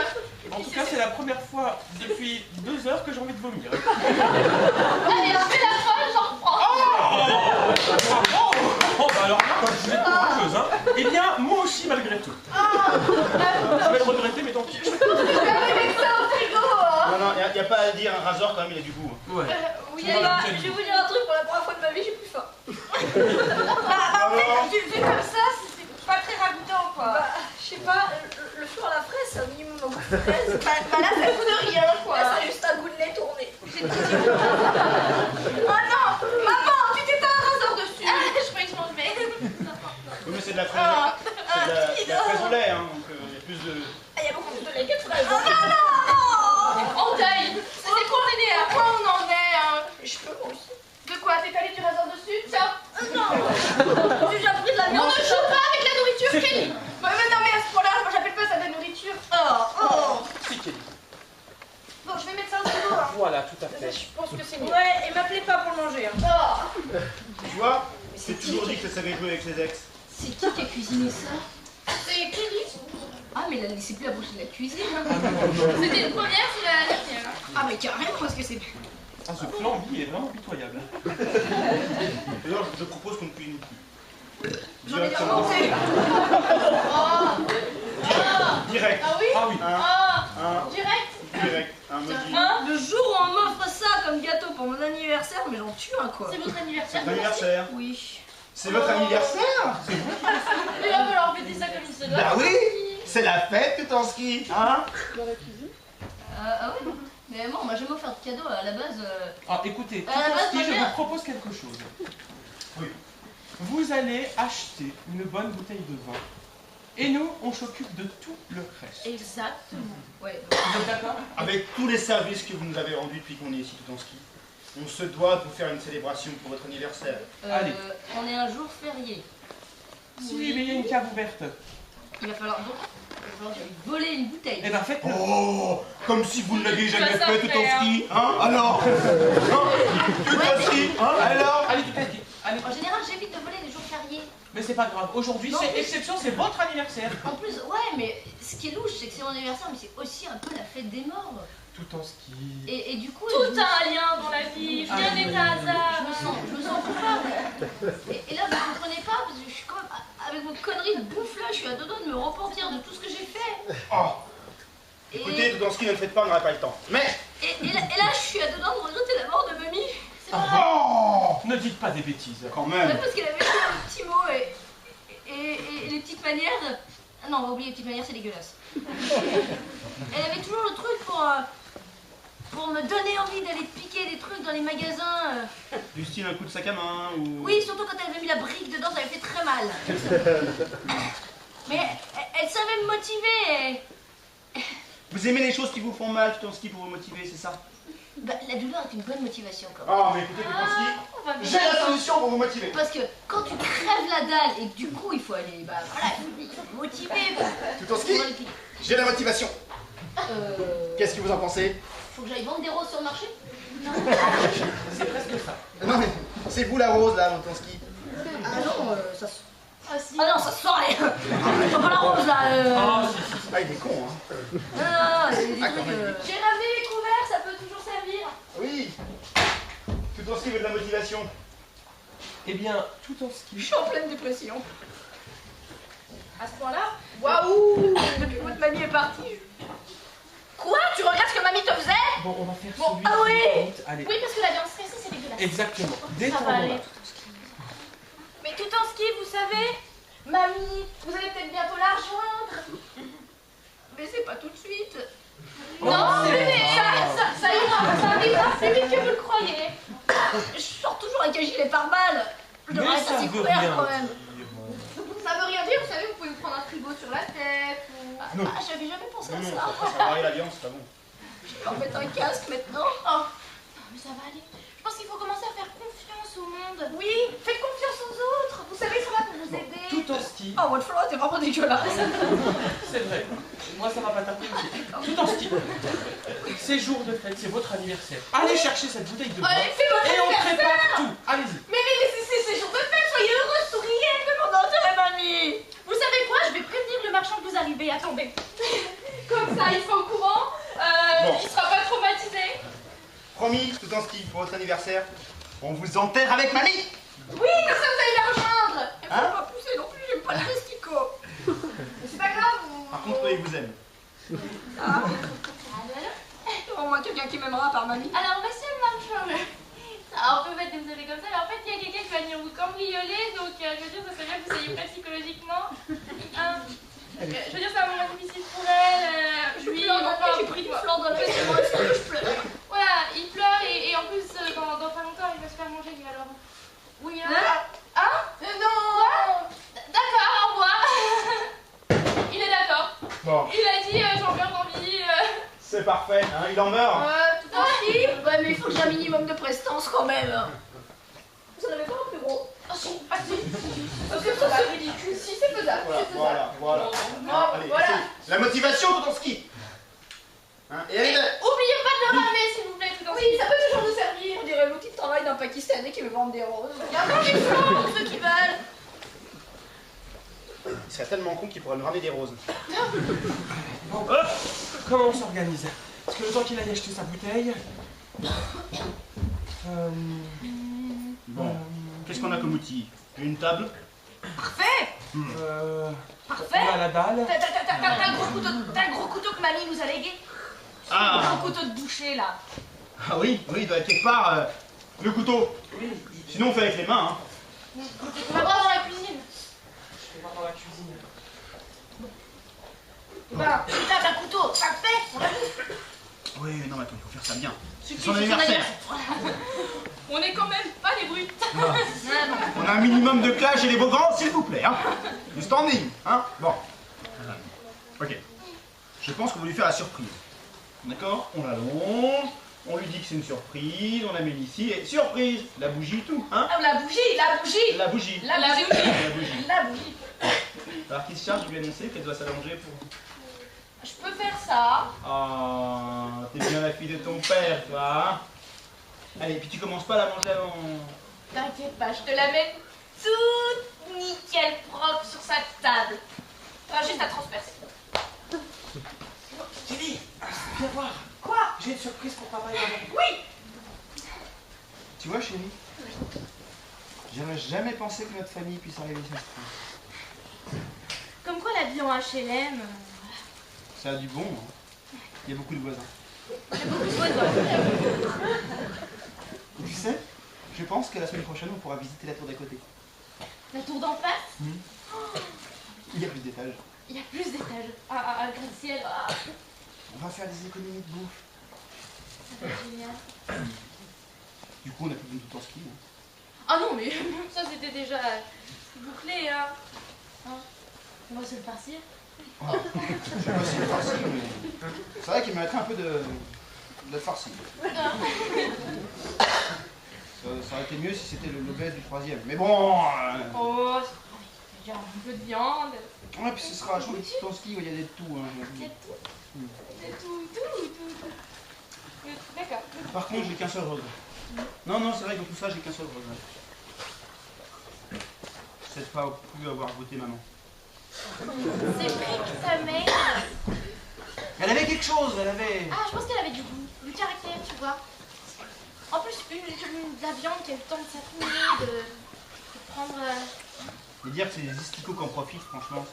En tout cas, c'est la première fois depuis 2 heures que j'ai envie de vomir. Allez, on fait la folle, j'en reprends. Oh, bah alors là, vous êtes courageuse, hein. Eh bien, moi aussi, malgré tout. Je vais le regretter, mais tant pis. Je vais avec ça au frigo. Non, il n'y a pas à dire, un rasoir quand même, il a du goût. Hein. Ouais. Oui, je vais vous dire un truc, pour la première fois de ma vie, j'ai plus faim. En fait, vu comme ça, c'est pas très ragoûtant, quoi. Bah, je sais pas, le four à la fraise, c'est un minimum un goût de fraise. Bah là, ça goût de rien, quoi. Là, ça a juste un goût de lait tourné. Oh non, maman, tu t'es pas un rasoir dessus. Je croyais que je m'en vais. Oui, mais c'est de la fraise. C'est de la fraise au lait, hein, donc il y a plus de. Ah, il y a beaucoup plus de lait que de fraise. Non, en deuil. C'est qu'on est à quoi on en est, hein. Je peux aussi. De quoi? T'es allé du rasoir dessus? Tiens. Non. J'ai déjà pris de la On viande. ne joue pas avec la nourriture, Kelly. Mais non, mais à ce point-là, moi j'appelle pas ça de la nourriture. C'est Kelly. Bon, je vais mettre ça au frigo, hein. Voilà, tout à fait. Je pense que c'est mieux. Ouais, et m'appelez pas pour le manger. Hein. Tu vois, c'est toujours dit que ça savait jouer avec ses ex. C'est qui a cuisiné ça? C'est Kelly. Ah, mais elle a laissé plus approcher de la cuisine. Hein. C'était une première, c'est la dernière. Ah, mais carrément, parce que c'est... Ah, ce flambi est vraiment pitoyable. D'ailleurs, je propose qu'on ne cuisine plus. J'en ai déjà Directement. pensé. Direct. Ah oui? Ah oui. Direct. Direct. Un maudit. Le jour où on m'offre ça comme gâteau pour mon anniversaire, mais j'en tue un, quoi. C'est votre anniversaire. C'est l'anniversaire. Oui. C'est votre anniversaire? Et là, alors fêter ça comme il se doit. Bah oui. C'est la fête, Tutanski. Hein? Ah ouais. Mais moi, on m'a jamais offert de cadeau à la base. Ah, écoutez, la base, Tutanski, ma je mère- vous propose quelque chose. Oui. Vous allez acheter une bonne bouteille de vin. Et nous, on s'occupe de tout le reste. Exactement. Ouais. Vous êtes d'accord? Avec tous les services que vous nous avez rendus depuis qu'on est ici, Tutanski, on se doit de vous faire une célébration pour votre anniversaire. Allez. On est un jour férié. Si, mais il y a une cave ouverte. Il va falloir donc voler une bouteille. Eh ben, faites-le. Oh, comme si vous ne l'aviez jamais Pas ça fait, faire. Tutanski. Hein? Alors? Hein? Tutanski? Hein? Alors? Allez, Tutanski. Allez. En général, j'évite de voler les jours fériés. Mais c'est pas grave. Aujourd'hui, Non, c'est mais- exception, c'est votre anniversaire. En plus, ouais, mais ce qui est louche, c'est que c'est mon anniversaire, mais c'est aussi un peu la fête des morts. Tutanski. Et du coup, Tout a un lien dans la vie, rien n'est un hasard. je me sens coupable. Et là, vous comprenez pas, parce que je suis quand même, avec vos conneries de bouffe là, je suis à deux doigts de me repentir de tout ce que j'ai fait. Oh, Et, écoutez, Tutanski, ne le faites pas, on n'aurait pas le temps. Mais... et là, je suis à deux doigts de regretter la mort de Mamie. C'est vrai. Oh, Ne dites pas des bêtises. quand Ouais, même. parce qu'elle avait toujours les petits mots et les petites manières. Ah non, on va oublier les petites manières, c'est dégueulasse. Elle avait toujours le truc pour me donner envie d'aller piquer des trucs dans les magasins. Du style un coup de sac à main ou... Oui, surtout quand elle avait mis la brique dedans, ça avait fait très mal. Mais elle savait me motiver. Vous aimez les choses qui vous font mal, Tutanski, pour vous motiver, c'est ça? Bah, la douleur est une bonne motivation quand même. Oh, mais écoutez, Tutanski, On va bien. j'ai la solution pour vous motiver. Parce que quand tu crèves la dalle et que du coup il faut aller, bah voilà, il faut te motiver. Tutanski, j'ai la motivation. Qu'est-ce que vous en pensez? Faut que j'aille vendre des roses sur le marché. C'est presque ça. Non, mais c'est vous la rose, là, Tutanski. Ah non, ça se... Ah si. Ah non, ça se sent rien. C'est pas la rose là. Ah, si, si. Ah, il est con, hein. Non, c'est des Ah, trucs. quand même. J'ai ramené les couverts, ça peut toujours servir. Oui. Tutanski veut de la motivation. Eh bien, Tutanski. Je suis en pleine dépression. À ce point-là, Waouh. Depuis que votre mamie est partie, je Quoi? Tu regardes ce que mamie te faisait? Bon, on va faire Bon, celui ah qui oui. compte. Allez. Oui, parce que la viande stressée, c'est dégueulasse. Exactement. Ça va Détendons-la. aller. Mais tout en ski, vous savez, mamie, vous allez peut-être bientôt la rejoindre. Mais c'est pas tout de suite. Non, mais ça ira, ça arrivera plus vite que vous le croyez. Je sors toujours avec un gilet pare-balles. Je Mais devrais ça être assez veut couvert rien quand même. dire. Ça veut rien dire, vous savez, vous pouvez vous prendre un frigo sur la tête ou... Non. Ah, j'avais jamais pensé à Non, ça. ça va varier la viande, c'est pas bon. Je vais en mettre un casque maintenant. Oh, non, mais ça va aller. Je pense qu'il faut commencer à faire confiance au monde. Oui, faites confiance aux autres. Vous savez, ils sont là pour vous aider. Tout en ski. Oh, votre flotte est vraiment dégueulasse. C'est vrai. Moi, ça va pas taper aussi. Tout en ski. C'est jour de fête, c'est votre anniversaire. Allez chercher cette bouteille de vin. Allez, c'est votre Et on anniversaire. prépare tout. Allez-y. Mais c'est jour de fête, soyez heureux, souriez, demandez à mamie. Vous savez quoi? Je vais prévenir le marchand que vous arrivez. Attendez. Comme ça, il sera au courant. Bon. Il sera pas traumatisé. Promis, tout en ski, pour votre anniversaire, on vous enterre avec mamie. Oui, comme ça vous allez la rejoindre. Et faut Hein pas pousser non plus, j'aime pas les esticots. Mais c'est pas grave. Par contre, eux, ils vous aiment. Ah. Il y aura au moins quelqu'un qui m'aimera par mamie. Alors, monsieur le marchand, alors, on peut mettre désolé comme ça, mais en fait, il y a quelqu'un qui va venir vous cambrioler, donc je veux dire, ça serait bien que vous soyez prêts psychologiquement. Je veux dire, c'est un moment difficile pour elle. Je pleure dans le j'ai pris du flanc dans le veste, moi aussi je pleure. Voilà, il pleure et en plus, dans pas longtemps, il va se faire manger, lui, alors. Oui, Hein? Non. D'accord, au revoir. Il est d'accord. Bon, Il a dit, j'en meurs d'envie. c'est parfait, hein, il en meurt. Tout en ski. Ouais, mais il faut que j'ai un minimum de prestance quand même. Vous en avez pas un plus gros? Ah si, ah si. Parce que ça c'est ridicule. Si, c'est faisable. Voilà. Hein, allez, voilà. c'est la motivation tout en ski. Hein, et allez, Oubliez pas de le ramener, s'il vous plaît, tout en Oui, ça peut toujours nous servir. On dirait l'outil de travail d'un Pakistanais qui veut vendre des roses. Regardez les fleurs pour ceux qui veulent. il serait tellement con qu'il pourrait me ramener des roses. Bon, hop, comment on s'organise? Parce que le temps qu'il aille acheter sa bouteille. Bon, qu'est-ce qu'on a comme outil? Une table. Parfait. On a la dalle. T'as le gros couteau que mamie nous a légué. Le Ah, gros couteau de boucher là. ah oui, il doit être quelque part le couteau. Sinon on fait avec les mains. Hein. On va voir dans la cuisine. Je vais voir dans la cuisine. Bah, t'as un couteau, ça le fait. On l'a vu. Oui, mais non, mais attends, il faut faire ça bien. C'est Suffit, son c'est anniversaire. On est quand même pas des brutes. On a un minimum de clash et les beaux grands, s'il vous plaît. Hein. Du standing. Hein. Bon. Ok. Je pense qu'on va lui faire la surprise. D'accord? On l'allonge, on lui dit que c'est une surprise, on l'amène ici et surprise! La bougie, tout. Hein? Ah, la bougie. La bougie. La bougie. La bougie. La bougie. Alors qui se charge de lui annoncer qu'elle doit s'allonger pour... Je peux faire ça. Ah, t'es bien la fille de ton père, toi. Hein. Allez, puis tu commences pas à la manger avant... T'inquiète pas, je te la mets toute nickel propre sur sa table. T'as juste à transpercer. Jenny, viens voir. Quoi? J'ai une surprise pour papa et maman. Oui. Tu vois, chérie, j'aurais jamais pensé que notre famille puisse arriver sur ce point. Comme quoi la vie en HLM. Ça a du bon, hein. Il y a beaucoup de voisins. Et tu sais, je pense que la semaine prochaine, on pourra visiter la tour d'à côté. La tour d'en face, Il y a plus d'étages. il y a plus d'étages. Ah, gratte-ciel. Ah, On va faire des économies de bouffe. ça va être génial. Du coup, on a plus besoin de tout en ski. Hein. Ah non, mais ça c'était déjà bouclé, hein. On va se le farcir. Je sais pas si le farci, mais... C'est vrai qu'il mériterait un peu de farci. Ça aurait été mieux si c'était le baisse du troisième. Mais bon... Oh, il y a un peu de viande. Ouais, puis ce sera chouette tout en ski où il y a des tout. Hein. Il y a tout. Il y a tout. D'accord. Par contre, j'ai qu'un seul regret. Non, c'est vrai que dans tout ça, j'ai qu'un seul regret. C'est de pas plus avoir voté maman. C'est vrai que ta mère... Elle avait quelque chose, elle avait... Ah, je pense qu'elle avait du goût, du caractère, tu vois. En plus, de la viande qui a eu le temps de s'affiner, de prendre... Et dire que c'est les isticots qui en profitent, franchement.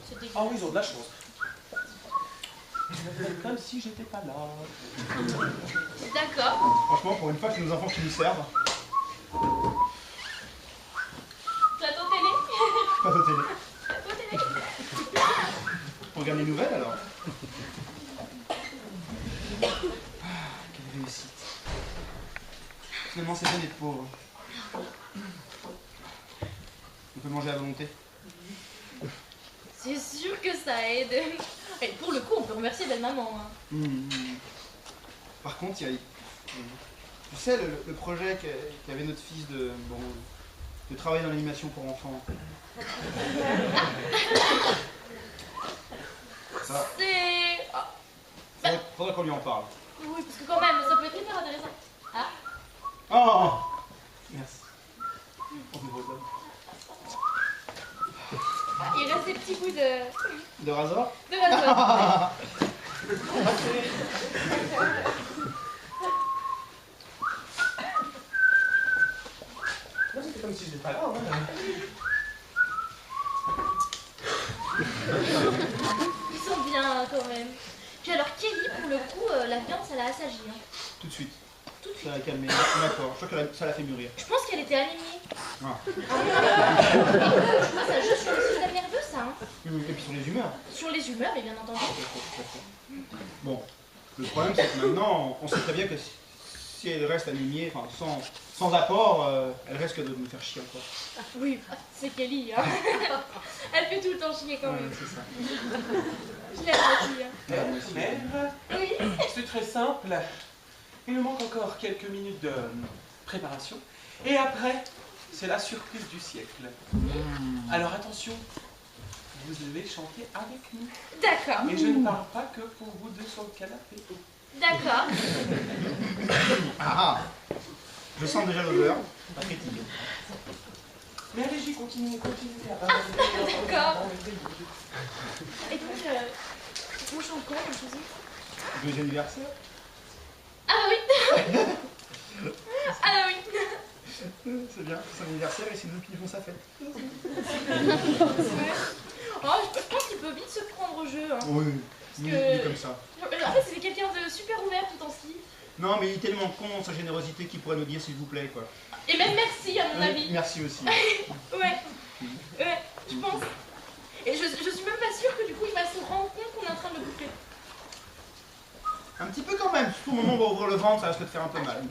C'est dégueu. Ah oui, ils ont de la chance. Comme si j'étais pas là. D'accord. Franchement, pour une fois, c'est nos enfants qui nous servent. Plateau télé. Pas de télé. Plateau télé. On regarde les nouvelles alors. Quelle réussite. Finalement, c'est bien d'être pauvre. On peut manger à volonté. C'est sûr que ça aide. Et pour le coup, on peut remercier belle maman. Hein. Par contre, il y a... Tu sais, le projet qu'avait notre fils de travailler dans l'animation pour enfants. Ça, C'est... faudrait qu'on lui en parle. Oui, parce que quand même, ça peut être hyper intéressant. Ah, Oh! Merci. On est beau, il reste des petits bouts de rasoir? de rasoir. Moi, c'était comme si j'étais pas là. Hein. Ils sont bien quand même. Puis alors Kelly, pour le coup, la viande, ça l'a assagi. Hein. Tout de suite. Tout de suite. Ça l'a calmé. D'accord. Je crois que ça l'a fait mûrir. Je pense qu'elle était anémie. Ah. Je crois que ça joue sur le système nerveux, ça. Hein. Et puis sur les humeurs. Sur les humeurs, mais bien entendu. Bon, le problème c'est que maintenant, on sait très bien que si elle reste anémiée, enfin sans apport, elle risque de nous faire chier encore. Ah, oui, c'est Kelly. Hein. Elle fait tout le temps chier quand même. C'est ça. Je l'aime aussi. Hein. Mère, Oui. c'est très simple. Il nous manque encore quelques minutes de préparation. Et après, c'est la surprise du siècle. Alors attention, vous allez chanter avec nous. D'accord. Et je ne parle pas que pour vous deux sur le canapé. D'accord. Ah, je sens déjà l'odeur. Pas crétille. Mais allez-y, continuez. D'accord. Et donc, on chante quoi comme chose? Joyeux anniversaire. Ah oui. Ah oui. C'est bien, c'est son anniversaire et c'est nous qui lui font sa fête. Oh, je pense qu'il peut vite se prendre au jeu. Hein. Oui, Parce il que- est comme ça. En fait, c'est quelqu'un de super ouvert tout en ci. Non, mais il est tellement con, sa générosité, qu'il pourrait nous dire s'il vous plaît, quoi. Et même merci, à mon avis. Merci aussi. Ouais. Ouais, je pense. Et je suis même pas sûre que du coup, il va se rendre compte qu'on est en train de le bouffer. Un petit peu quand même, surtout au moment où on va ouvrir le ventre, ça risque de faire un peu mal.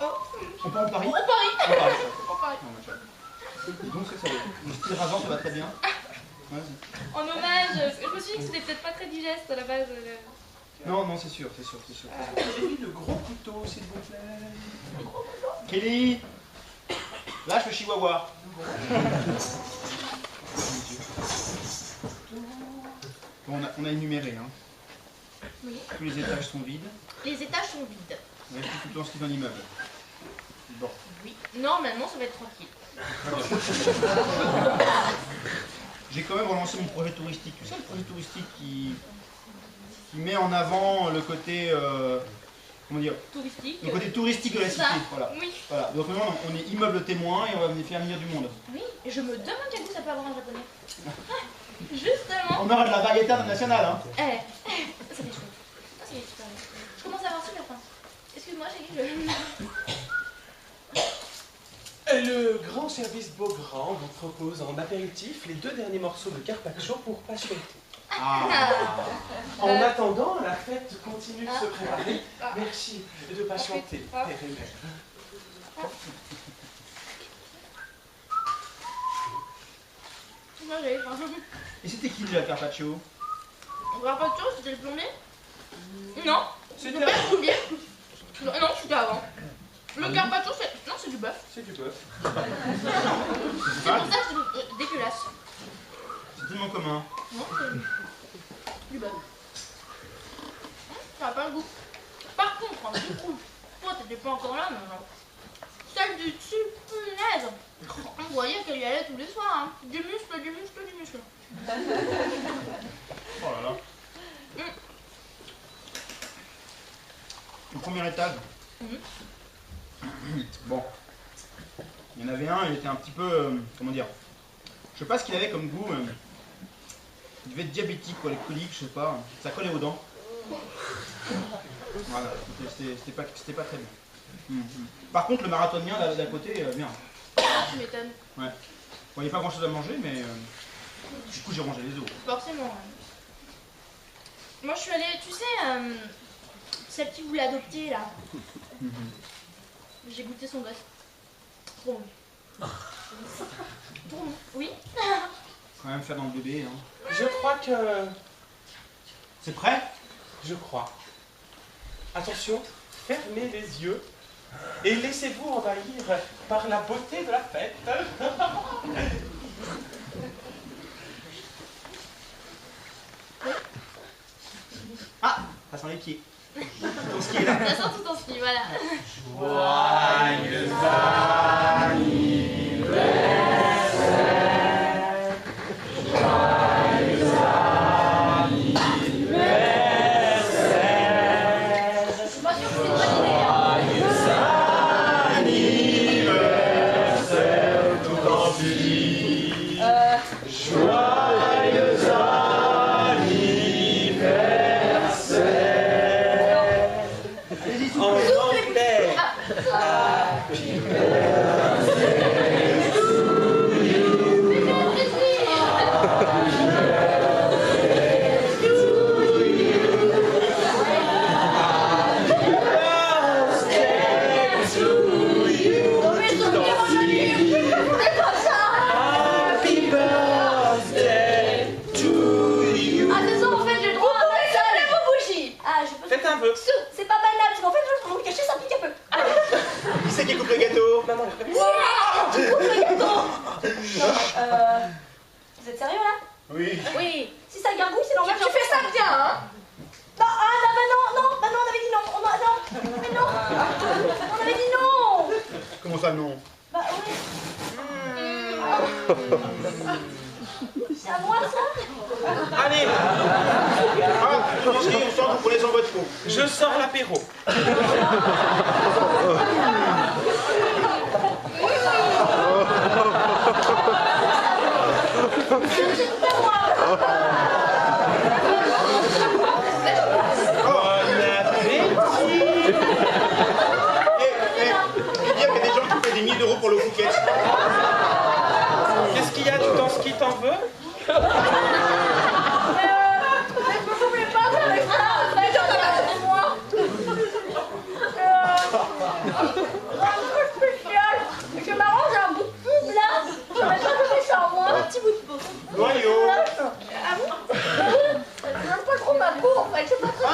Oh. On part en Paris. On parie. On parie. On parie. Non, machin. Donc c'est ça, le style rasant, ça va très bien. Vas-y. En hommage, parce que je me suis dit que c'était peut-être pas très digeste à la base. Non, non, c'est sûr. Et puis le gros couteau, s'il vous plaît. Kelly, lâche le chihuahua. Bon, on a énuméré, hein. Oui. Tous les étages sont vides. Les étages sont vides. On reste tout dans ce qui est dans l'immeuble. Bon. Oui. Normalement, ça va être tranquille. J'ai quand même relancé mon projet touristique. Tu sais, le projet touristique qui met en avant le côté, comment dire, Touristique. le côté touristique de la cité. Ça. Voilà. Oui. Voilà. Donc maintenant, on est immeuble témoin et on va faire venir du monde. Oui. Et je me demande quel goût ça peut avoir en japonais. Justement. On aura de la variété internationale, hein. Ça fait chouette. Ça fait super bien. Je commence à avoir super faim. Excuse-moi, chérie, Et le grand service Beaugrand vous propose en apéritif les 2 derniers morceaux de carpaccio pour patienter. En attendant, la fête continue de se préparer. Merci de patienter, père et mère. Moi, j'avais faim. Et c'était qui déjà Carpaccio? On va pas de chose, c'était le plombier? Non, C'était pas le plombier. Non, c'était avant. Le carpaccio, c'est du bœuf. C'est du bœuf. C'est pour ça que c'est dégueulasse. C'est tellement commun. Non, c'est du bœuf. Ça n'a pas le goût. Par contre, hein, du coup, toi t'étais pas encore là, mais celle du dessus, punaise. On voyait qu'elle y allait tous les soirs. Hein. Du muscle, du muscle, du muscle. Oh là là. Au premier étage. Bon. Il y en avait un, il était un petit peu, comment dire, je sais pas ce qu'il avait comme goût. Il devait être diabétique ou alcoolique, je sais pas. Ça collait aux dents. Voilà, c'était pas très bien. Par contre, le marathonien d'à côté, bien. Tu m'étonnes. Ouais. Bon, il n'y a pas grand chose à manger, mais du coup, j'ai rangé les os. Forcément. Moi, je suis allée, tu sais, celle qui voulait adopter là. J'ai goûté son gosse. Trop bon. Trop bon. Oui. Quand même faire dans le bébé. Hein. Je crois que... C'est prêt? Je crois. Attention, fermez les yeux et laissez-vous envahir par la beauté de la fête. Ah, ça sent les pieds. Ton ski est là. Ça sent tout en ski, voilà. Joyeux C'est pas banal, parce qu'en fait, je vais me cacher, ça pique un peu. Qui c'est qui coupe le gâteau? Maman, tu coupes le gâteau. Non, vous êtes sérieux là? Oui. Oui. Si ça gargouille, c'est normal. Tu fais ça bien, hein? Non, on avait dit non. Mais non. On avait dit non. Comment ça, non? Bah oui. C'est à moi ça? Allez, Ah, on sent que vous prenez sans votre peau. je sors l'apéro. Il y a des gens qui paient des milliers d'euros pour le Phuket. Qu'est-ce qu'il y a? Tu t'en ski, t'en veux? Vous voulez pas faire avec ça? Moi. Spécial. C'est marrant, j'ai un bout de pub là. J'aurais pas donné ça en moi. Un petit bout de peau. Noyau. Ah bon? J'aime pas trop ma peau en fait. C'est pas très.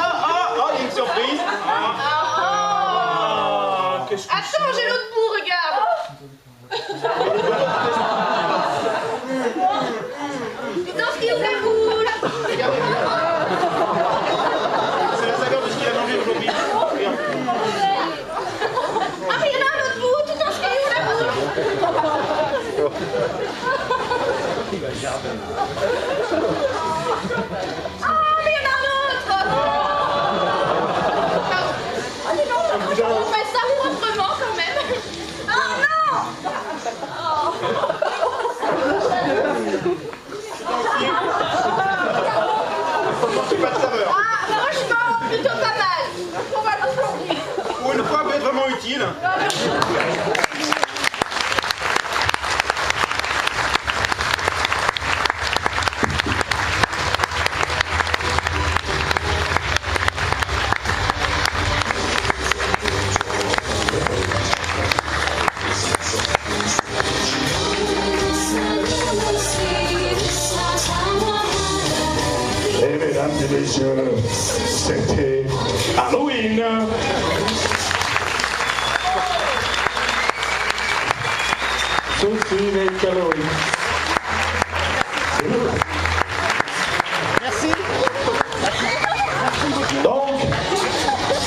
Il y a une surprise. Qu'est-ce que Attends, j'ai l'autre bout, regarde. Tu t'en ski ou la boule? C'est la saveur de ce qu'il a mangé aujourd'hui. Regarde. Ah mais il y en a un autre bout. Tu t'en ski ou la boule? Ah mais il y en a un autre. On fait ça proprement quand même. Pas de saveur. Franchement, plutôt pas mal. On va l'aujourd'hui. Pour une fois, peut être vraiment utile. Et mesdames et messieurs, c'était Halloween. Ceci n'est qu'Halloween. Merci. Donc,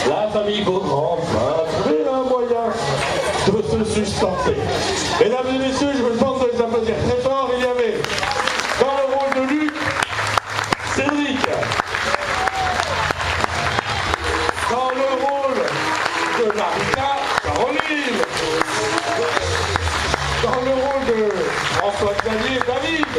la famille Beaugrand a trouvé un moyen de se sustenter. Mesdames et messieurs, je vous demande de les applaudir très fort. Il y avait dans le rôle de Luc, Cédric. Dans le rôle de Marika, Caroline. Dans le rôle de François Xavier, David.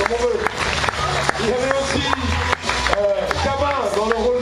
comme on veut. Il y avait aussi Cabin dans le rôle